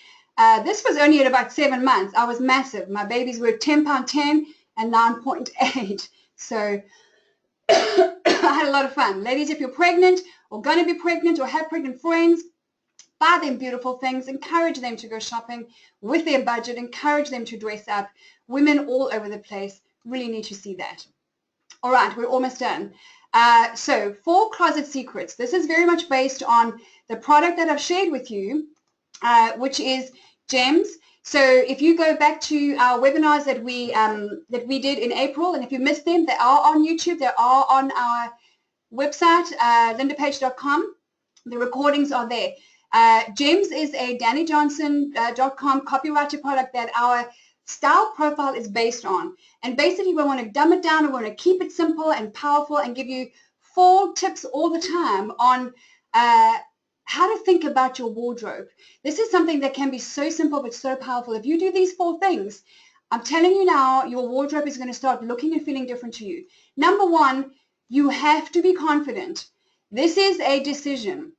This was only at about 7 months. I was massive. My babies were 10 pound 10 and 9.8. So I had a lot of fun. Ladies, if you're pregnant or going to be pregnant or have pregnant friends, buy them beautiful things. Encourage them to go shopping with their budget. Encourage them to dress up. Women all over the place really need to see that. All right, we're almost done. So 4 closet secrets. This is very much based on the product that I've shared with you, which is gems. So if you go back to our webinars that we did in April, and if you missed them, they are on YouTube. They are on our website, lindapage.com. The recordings are there. Gems is a DannyJohnson.com copyrighted product that our style profile is based on. And basically, we want to dumb it down. We want to keep it simple and powerful and give you 4 tips all the time on how to think about your wardrobe. This is something that can be so simple but so powerful. If you do these 4 things, I'm telling you now, your wardrobe is going to start looking and feeling different to you. Number 1, you have to be confident. This is a decision.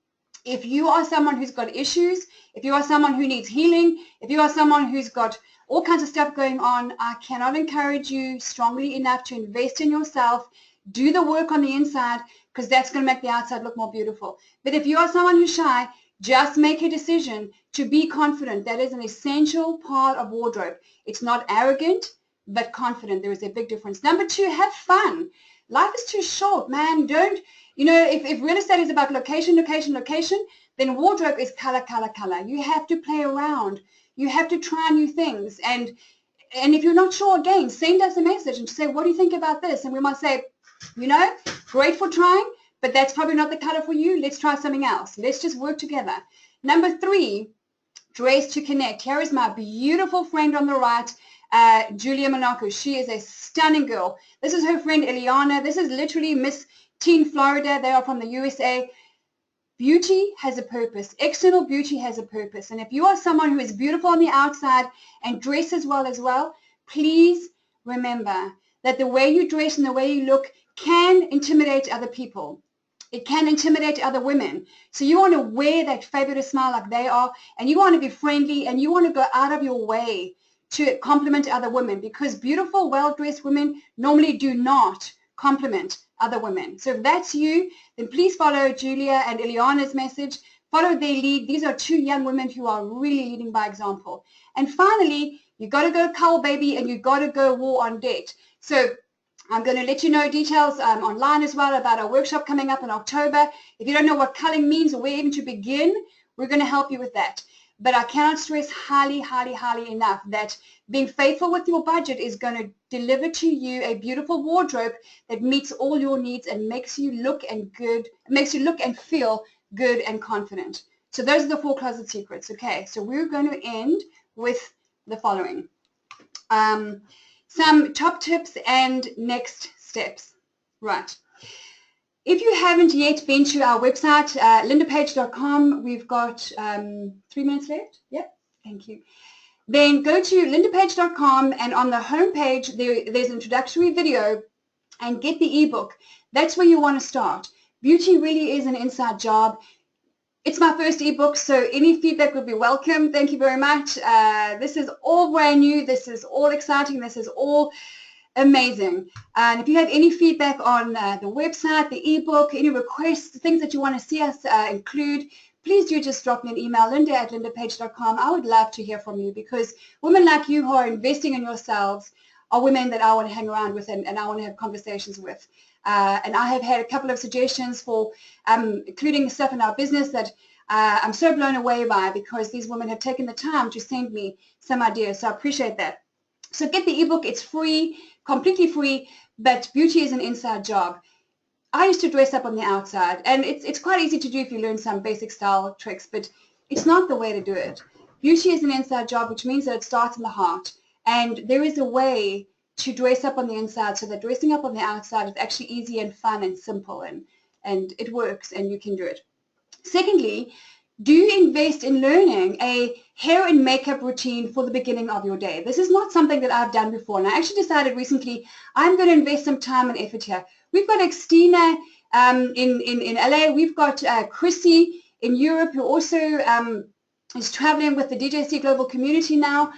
If you are someone who's got issues, if you are someone who needs healing, if you are someone who's got all kinds of stuff going on, I cannot encourage you strongly enough to invest in yourself. Do the work on the inside, because that's going to make the outside look more beautiful. But if you are someone who's shy, just make a decision to be confident. That is an essential part of wardrobe. It's not arrogant, but confident. There is a big difference. Number 2, have fun. Life is too short, man. Don't, if real estate is about location, location, location, then wardrobe is color, color, color. You have to play around. You have to try new things. And if you're not sure, again, send us a message and say, what do you think about this? And we might say, great for trying, but that's probably not the color for you. Let's try something else. Let's just work together. Number 3, dress to connect. Here is my beautiful friend on the right, Julia Monaco. She is a stunning girl. This is her friend Eliana. This is literally Miss Teen Florida. They are from the USA. Beauty has a purpose. External beauty has a purpose. And if you are someone who is beautiful on the outside and dresses well as well, please remember that the way you dress and the way you look can intimidate other people. It can intimidate other women. So you want to wear that fabulous smile like they are, and you want to be friendly, and you want to go out of your way to compliment other women, because beautiful, well-dressed women normally do not compliment other women. So if that's you, then please follow Julia and Ileana's message. Follow their lead. These are 2 young women who are really leading by example. And finally, you got to go cull, baby, and you got to go war on debt. So I'm going to let you know details online as well about our workshop coming up in October. If you don't know what culling means or where even to begin, we're going to help you with that. But I cannot stress highly, highly, highly enough that being faithful with your budget is going to deliver to you a beautiful wardrobe that meets all your needs and makes you look and feel good and confident. So those are the 4 closet secrets. Okay, so we're going to end with the following. some top tips and next steps. Right. If you haven't yet been to our website, lindapage.com, we've got 3 minutes left. Yep, thank you. Then go to lindapage.com, and on the home page, there's an introductory video, and get the ebook. That's where you want to start. Beauty really is an inside job. It's my first ebook, so any feedback would be welcome. Thank you very much. This is all brand new. This is all exciting. This is all amazing. And if you have any feedback on the website, the ebook, any requests, things that you want to see us include, please do just drop me an email, linda@lindapage.com. I would love to hear from you, because women like you who are investing in yourselves are women that I want to hang around with and I want to have conversations with. And I have had a couple of suggestions for including stuff in our business that I'm so blown away by, because these women have taken the time to send me some ideas. So I appreciate that. So get the ebook. It's free, completely free, but beauty is an inside job. I used to dress up on the outside, and it's quite easy to do if you learn some basic style tricks, but it's not the way to do it. Beauty is an inside job, which means that it starts in the heart, and there is a way to dress up on the inside so that dressing up on the outside is actually easy and fun and simple, and it works, and you can do it. Secondly, do invest in learning a hair and makeup routine for the beginning of your day. This is not something that I've done before, and I actually decided recently I'm going to invest some time and effort here. We've got Xtina in LA. We've got Chrissy in Europe, who also is traveling with the DJC Global Community now.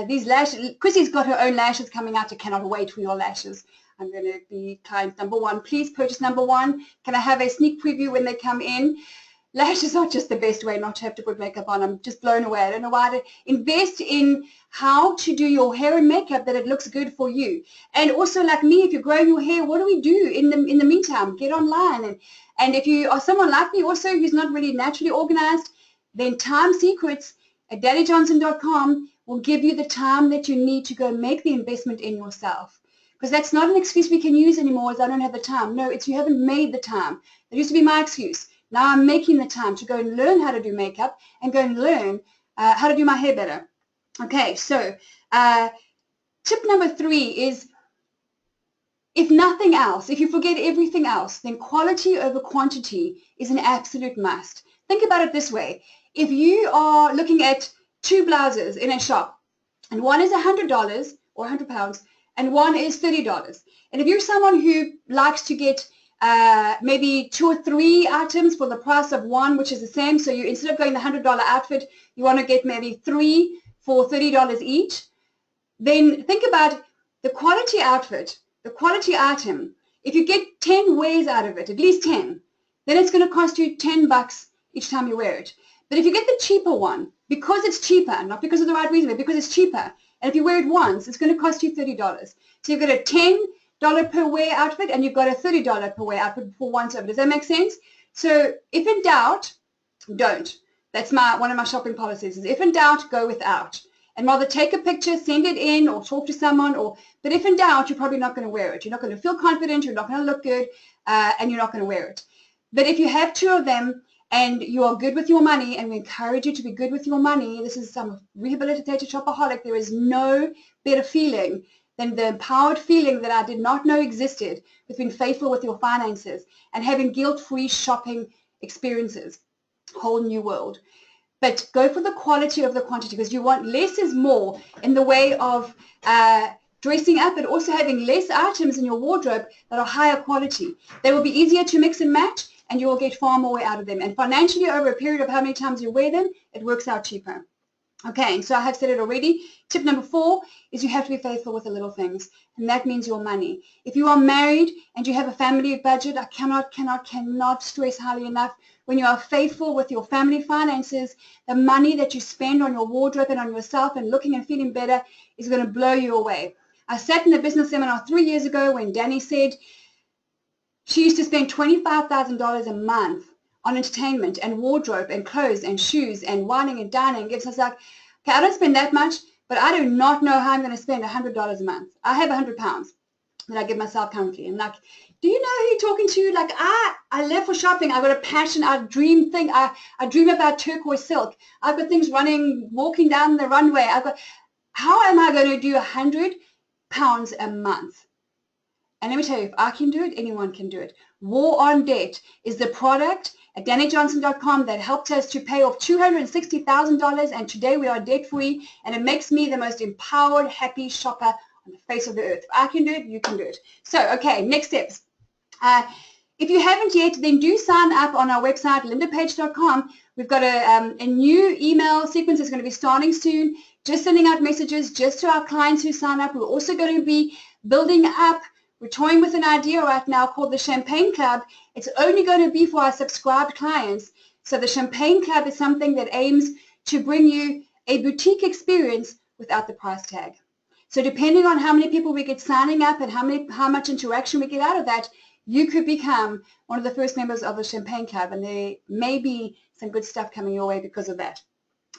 These lashes, Chrissy's got her own lashes coming out. I cannot wait for your lashes. I'm going to be client number 1. Please purchase number 1. Can I have a sneak preview when they come in? Lashes are just the best way not to have to put makeup on. I'm just blown away. I don't know why to invest in how to do your hair and makeup that it looks good for you. And also, like me, if you're growing your hair, what do we do in the meantime? Get online. And if you are someone like me also who's not really naturally organized, then Time Secrets at daddyjohnson.com will give you the time that you need to go make the investment in yourself. Because that's not an excuse we can use anymore as I don't have the time. No, it's you haven't made the time. That used to be my excuse. Now I'm making the time to go and learn how to do makeup and go and learn how to do my hair better. Okay, so tip number 3 is, if nothing else, if you forget everything else, then quality over quantity is an absolute must. Think about it this way. If you are looking at 2 blouses in a shop, and one is $100 or £100, and one is $30, and if you're someone who likes to get maybe 2 or 3 items for the price of one, which is the same, so you, instead of going the $100 outfit, you want to get maybe 3 for $30 each, then think about the quality outfit, the quality item. If you get 10 wears out of it, at least 10, then it's going to cost you $10 each time you wear it. But if you get the cheaper one, because it's cheaper, not because of the right reason, but because it's cheaper, and if you wear it once, it's going to cost you $30. So you've got a $10 per wear outfit, and you've got a $30 per wear outfit for one service. Does that make sense? So if in doubt, don't. That's one of my shopping policies, is if in doubt, go without. And rather take a picture, send it in, or talk to someone, but if in doubt, you're probably not going to wear it. You're not going to feel confident, you're not going to look good, and you're not going to wear it. But if you have 2 of them, and you are good with your money, and we encourage you to be good with your money, this is some rehabilitated shopaholic, there is no better feeling than the empowered feeling that I did not know existed with being faithful with your finances and having guilt-free shopping experiences. Whole new world. But go for the quality of the quantity, because you want less is more in the way of dressing up, but also having less items in your wardrobe that are higher quality. They will be easier to mix and match, and you will get far more out of them. And financially, over a period of how many times you wear them, it works out cheaper. Okay, so I have said it already. Tip number 4 is you have to be faithful with the little things, and that means your money. If you are married and you have a family budget, I cannot stress highly enough, when you are faithful with your family finances, the money that you spend on your wardrobe and on yourself and looking and feeling better is going to blow you away. I sat in a business seminar 3 years ago when Danny said she used to spend $25,000 a month on entertainment and wardrobe and clothes and shoes and wining and dining. Gives us like, okay, I don't spend that much, but I do not know how I'm going to spend $100 a month. I have £100 that I give myself currently. I'm like, do you know who you're talking to? Like, I live for shopping. I've got a passion. I dream about turquoise silk. I've got things running, walking down the runway. How am I going to do 100 pounds a month. And let me tell you, if I can do it, anyone can do it. War on Debt is the product at DannyJohnson.com that helped us to pay off $260,000, and today we are debt-free, and it makes me the most empowered, happy shopper on the face of the earth. If I can do it, you can do it. So, okay, next steps. If you haven't yet, then do sign up on our website, lindapage.com. We've got a new email sequence that's going to be starting soon, just sending out messages just to our clients who sign up. We're also going to be building up. We're toying with an idea right now called the Champagne Club. It's only going to be for our subscribed clients. So the Champagne Club is something that aims to bring you a boutique experience without the price tag. So depending on how many people we get signing up and how much interaction we get out of that, you could become one of the first members of the Champagne Club, and there may be some good stuff coming your way because of that.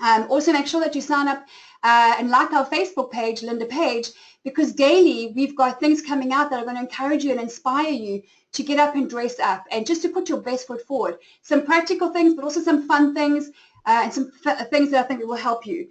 Also, make sure that you sign up and like our Facebook page, Linda Page, because daily we've got things coming out that are going to encourage you and inspire you to get up and dress up and just to put your best foot forward. Some practical things, but also some fun things and some things that I think will help you.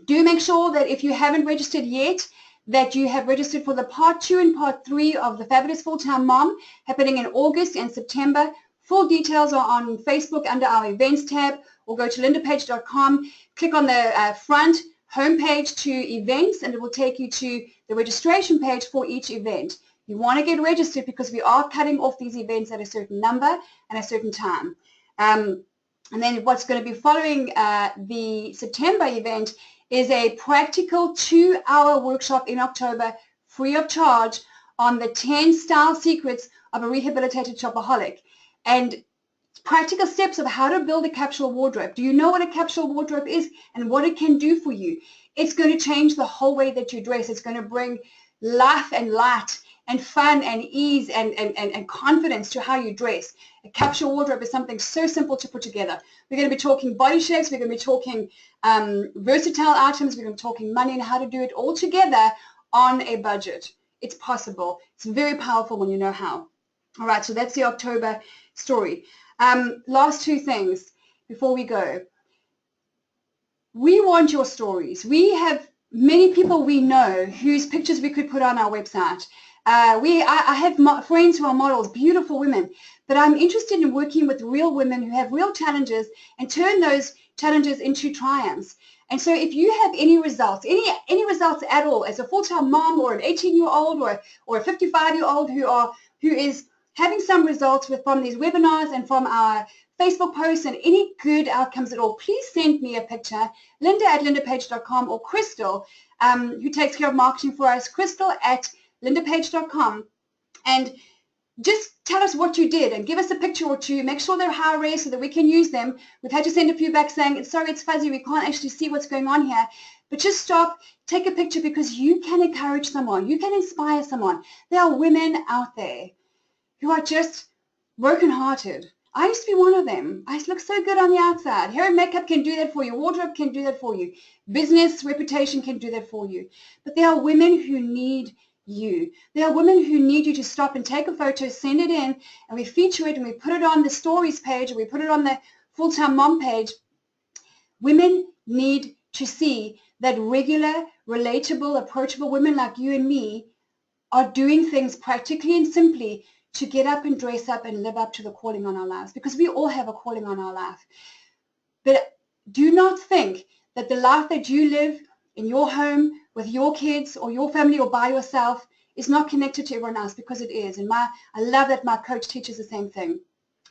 Do make sure that if you haven't registered yet, that you have registered for the part 2 and part 3 of the Fabulous Full-Time Mom happening in August and September. Full details are on Facebook under our events tab, or go to lindapage.com, click on the front homepage to events, and it will take you to the registration page for each event. You want to get registered because we are cutting off these events at a certain number and a certain time. And then what's going to be following the September event is a practical 2-hour workshop in October, free of charge, on the 10 style secrets of a rehabilitated shopaholic. And practical steps of how to build a capsule wardrobe. Do you know what a capsule wardrobe is and what it can do for you? It's going to change the whole way that you dress. It's going to bring life and light and fun and ease and confidence to how you dress. A capsule wardrobe is something so simple to put together. We're going to be talking body shapes. We're going to be talking versatile items. We're going to be talking money and how to do it all together on a budget. It's possible. It's very powerful when you know how. All right, so that's the October story. Last 2 things before we go. We want your stories. We have many people we know whose pictures we could put on our website. I have friends who are models, beautiful women, but I'm interested in working with real women who have real challenges and turn those challenges into triumphs. And so if you have any results, any results at all as a full-time mom or an 18-year-old or a 55-year-old who is having some results from these webinars and from our Facebook posts and any good outcomes at all, please send me a picture, linda@lindapage.com, or Crystal, who takes care of marketing for us, crystal@lindapage.com, and just tell us what you did and give us a picture or 2. Make sure they're high res so that we can use them. We've had to send a few back saying, sorry, it's fuzzy, we can't actually see what's going on here. But just stop, take a picture, because you can encourage someone. You can inspire someone. There are women out there who are just broken-hearted. I used to be one of them. I look so good on the outside. Hair and makeup can do that for you. Wardrobe can do that for you. Business reputation can do that for you. But there are women who need you. There are women who need you to stop and take a photo, send it in, and we feature it and we put it on the stories page, or we put it on the full-time mom page. Women need to see that regular, relatable, approachable women like you and me are doing things practically and simply to get up and dress up and live up to the calling on our lives, because we all have a calling on our life. But do not think that the life that you live in your home with your kids or your family or by yourself is not connected to everyone else, because it is. And I love that my coach teaches the same thing.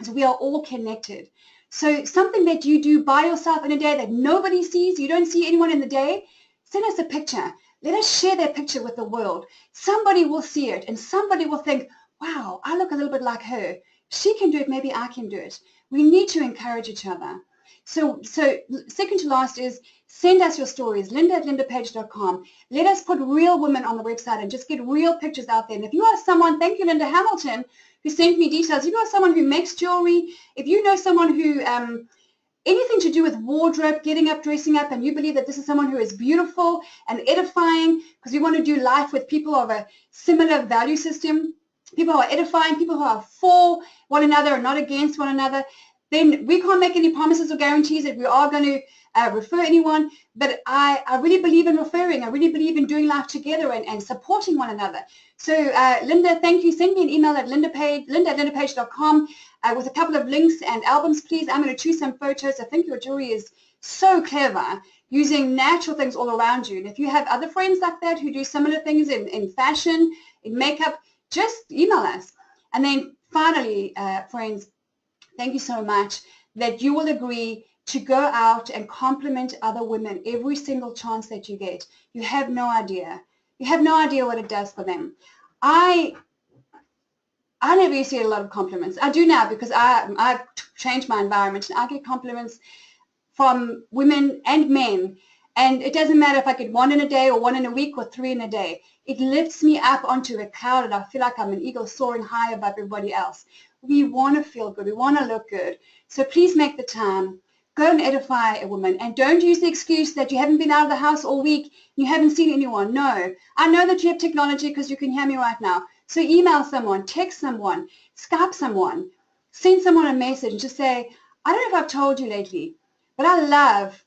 So we are all connected. So something that you do by yourself in a day that nobody sees, you don't see anyone in the day, send us a picture. Let us share that picture with the world. Somebody will see it and somebody will think, wow, I look a little bit like her. She can do it, maybe I can do it. We need to encourage each other. So second to last is send us your stories, linda@lindapage.com. Let us put real women on the website and just get real pictures out there. And if you are someone, thank you, Linda Hamilton, who sent me details. If you are someone who makes jewelry, if you know someone who, anything to do with wardrobe, getting up, dressing up, and you believe that this is someone who is beautiful and edifying, because we want to do life with people of a similar value system, people who are edifying, people who are for one another and not against one another, then we can't make any promises or guarantees that we are going to refer anyone. But I really believe in referring. I really believe in doing life together and supporting one another. So Linda, thank you. Send me an email at linda@lindapage.com with a couple of links and albums, please. I'm going to choose some photos. I think your jewelry is so clever, using natural things all around you. And if you have other friends like that who do similar things in fashion, in makeup, just email us. And then finally, friends, thank you so much that you will agree to go out and compliment other women every single chance that you get. You have no idea. You have no idea what it does for them. I never used to get a lot of compliments. I do now because I've changed my environment, and I get compliments from women and men. And it doesn't matter if I get one in a day or one in a week or three in a day. It lifts me up onto a cloud, and I feel like I'm an eagle soaring high above everybody else. We want to feel good. We want to look good. So please make the time. Go and edify a woman, and don't use the excuse that you haven't been out of the house all week and you haven't seen anyone. No. I know that you have technology because you can hear me right now. So email someone, text someone, Skype someone, send someone a message and just say, I don't know if I've told you lately, but I love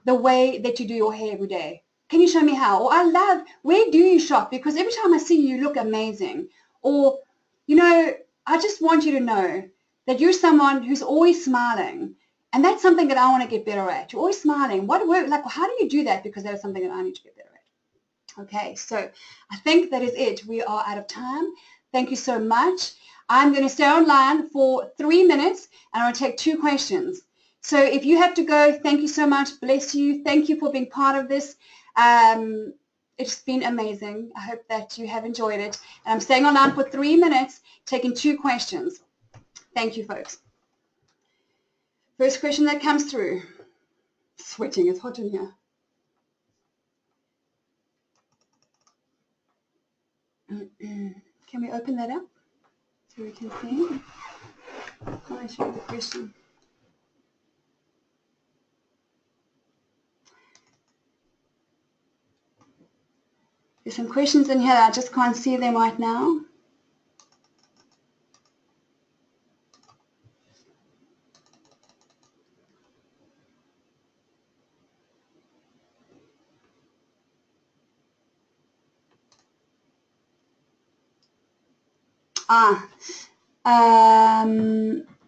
the way that you do your hair every day. Can you show me how? Or I love, where do you shop? Because every time I see you, you look amazing. Or, you know, I just want you to know that you're someone who's always smiling. And that's something that I want to get better at. You're always smiling. How do you do that? Because that is something that I need to get better at. Okay, so I think that is it. We are out of time. Thank you so much. I'm going to stay online for 3 minutes, and I'm going to take 2 questions. So if you have to go, thank you so much. Bless you. Thank you for being part of this. It's been amazing. I hope that you have enjoyed it. And I'm staying online for 3 minutes, taking 2 questions. Thank you, folks. First question that comes through. Sweating, it's hot in here. Can we open that up so we can see? I'll show you the question. There's some questions in here that I just can't see them right now.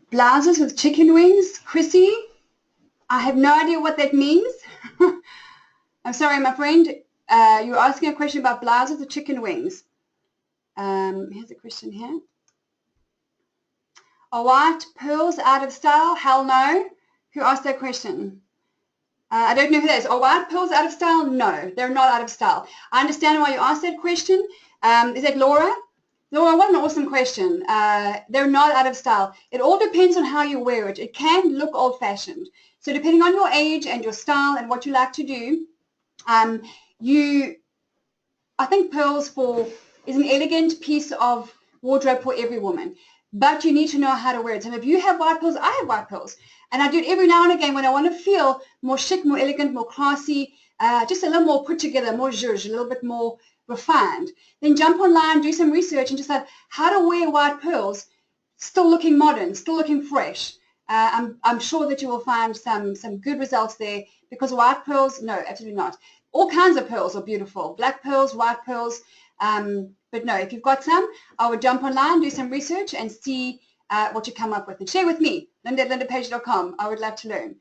Blouses with chicken wings, Chrissy. I have no idea what that means. I'm sorry, my friend. You're asking a question about blouses with chicken wings. Here's a question here. Are white pearls out of style? Hell no. Who asked that question? I don't know who that is. Are white pearls out of style? No, they're not out of style. I understand why you asked that question. Is that Laura? Laura, what an awesome question. They're not out of style. It all depends on how you wear it. It can look old-fashioned. So depending on your age and your style and what you like to do, I think pearls is an elegant piece of wardrobe for every woman. But you need to know how to wear it. And if you have white pearls, I have white pearls. And I do it every now and again when I want to feel more chic, more elegant, more classy, just a little more put together, more zhuzh, a little bit more refined. Then jump online, do some research, and just like how to wear white pearls, still looking modern, still looking fresh. I'm sure that you will find some good results there, because white pearls, no, absolutely not. All kinds of pearls are beautiful. Black pearls, white pearls. But no, if you've got some, I would jump online, do some research, and see what you come up with. And share with me, linda@lindapage.com. I would love to learn.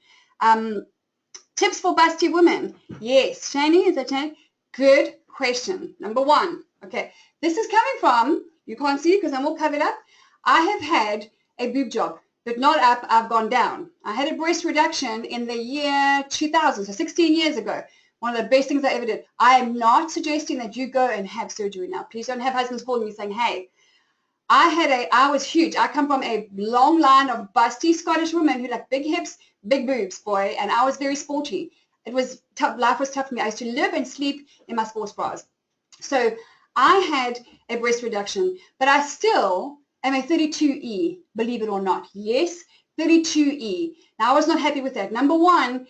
Tips for busty women. Yes, Shani, is that Shani? Good question. Number 1. Okay, this is coming from, you can't see because I'm all covered up. I have had a boob job, but not up, I've gone down. I had a breast reduction in the year 2000, so 16 years ago. One of the best things I ever did. I am not suggesting that you go and have surgery now. Please don't have husbands calling me saying, hey, I was huge. I come from a long line of busty Scottish women who like big hips, big boobs, boy, and I was very sporty. It was tough. Life was tough for me. I used to live and sleep in my sports bras. So I had a breast reduction, but I still am a 32E, believe it or not. Yes, 32E. Now, I was not happy with that. Number 1,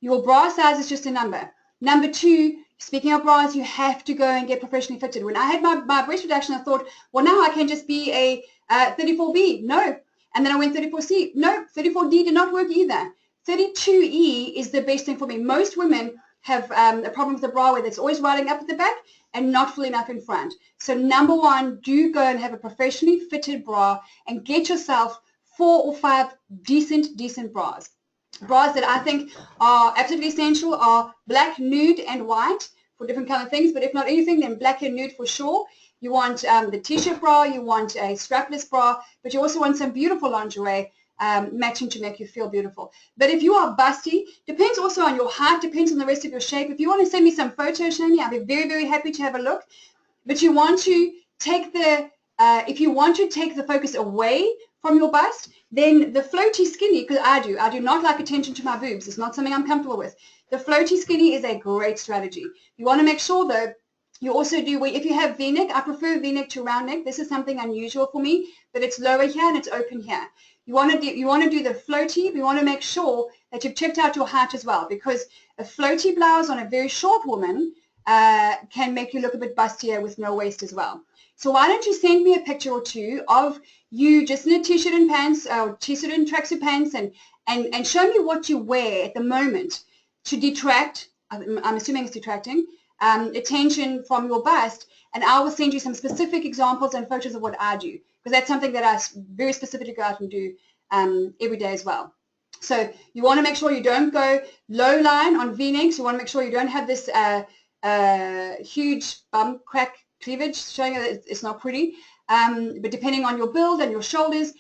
your bra size is just a number. Number 2, speaking of bras, you have to go and get professionally fitted. When I had my breast reduction, I thought, well, now I can just be a 34B. No, And then I went 34C. No, 34D did not work either. 32E is the best thing for me. Most women have a problem with the bra where it's always riding up at the back and not full enough in front. So number one, do go and have a professionally fitted bra and get yourself 4 or 5 decent bras. Bras that I think are absolutely essential are black, nude, and white for different kind of things, but if not anything, then black and nude for sure. You want the t-shirt bra, you want a strapless bra, but you also want some beautiful lingerie matching to make you feel beautiful. But if you are busty, depends also on your height, depends on the rest of your shape. If you want to send me some photos, Shani, I'll be very, very happy to have a look. But you want to take the, if you want to take the focus away from your bust, then the floaty skinny, because I do not like attention to my boobs. It's not something I'm comfortable with. The floaty skinny is a great strategy. You want to make sure though, you also do, if you have V-neck, I prefer V-neck to round neck. This is something unusual for me, but it's lower here and it's open here. You want to do the floaty, but you want to make sure that you've checked out your height as well, because a floaty blouse on a very short woman can make you look a bit bustier with no waist as well. So why don't you send me a picture or two of you just in a t-shirt and pants, or t-shirt and tracksuit pants, and show me what you wear at the moment to detract, I'm assuming it's detracting, attention from your bust, and I will send you some specific examples and photos of what I do, because that's something that I very specifically go out and do every day as well. So you want to make sure you don't go low line on V-necks. You want to make sure you don't have this huge bum crack cleavage showing that it's not pretty. But depending on your build and your shoulders,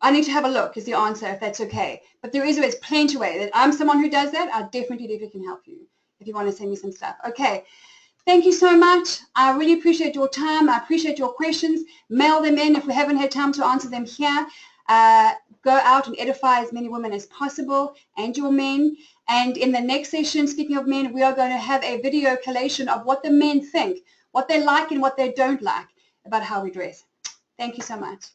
I need to have a look is the answer, if that's okay. But there's plenty of ways. I'm someone who does that. I definitely can help you if you want to send me some stuff. Okay. Thank you so much. I really appreciate your time. I appreciate your questions. Mail them in if we haven't had time to answer them here. Go out and edify as many women as possible and your men. And in the next session, speaking of men, we are going to have a video collation of what the men think, what they like and what they don't like about how we dress. Thank you so much.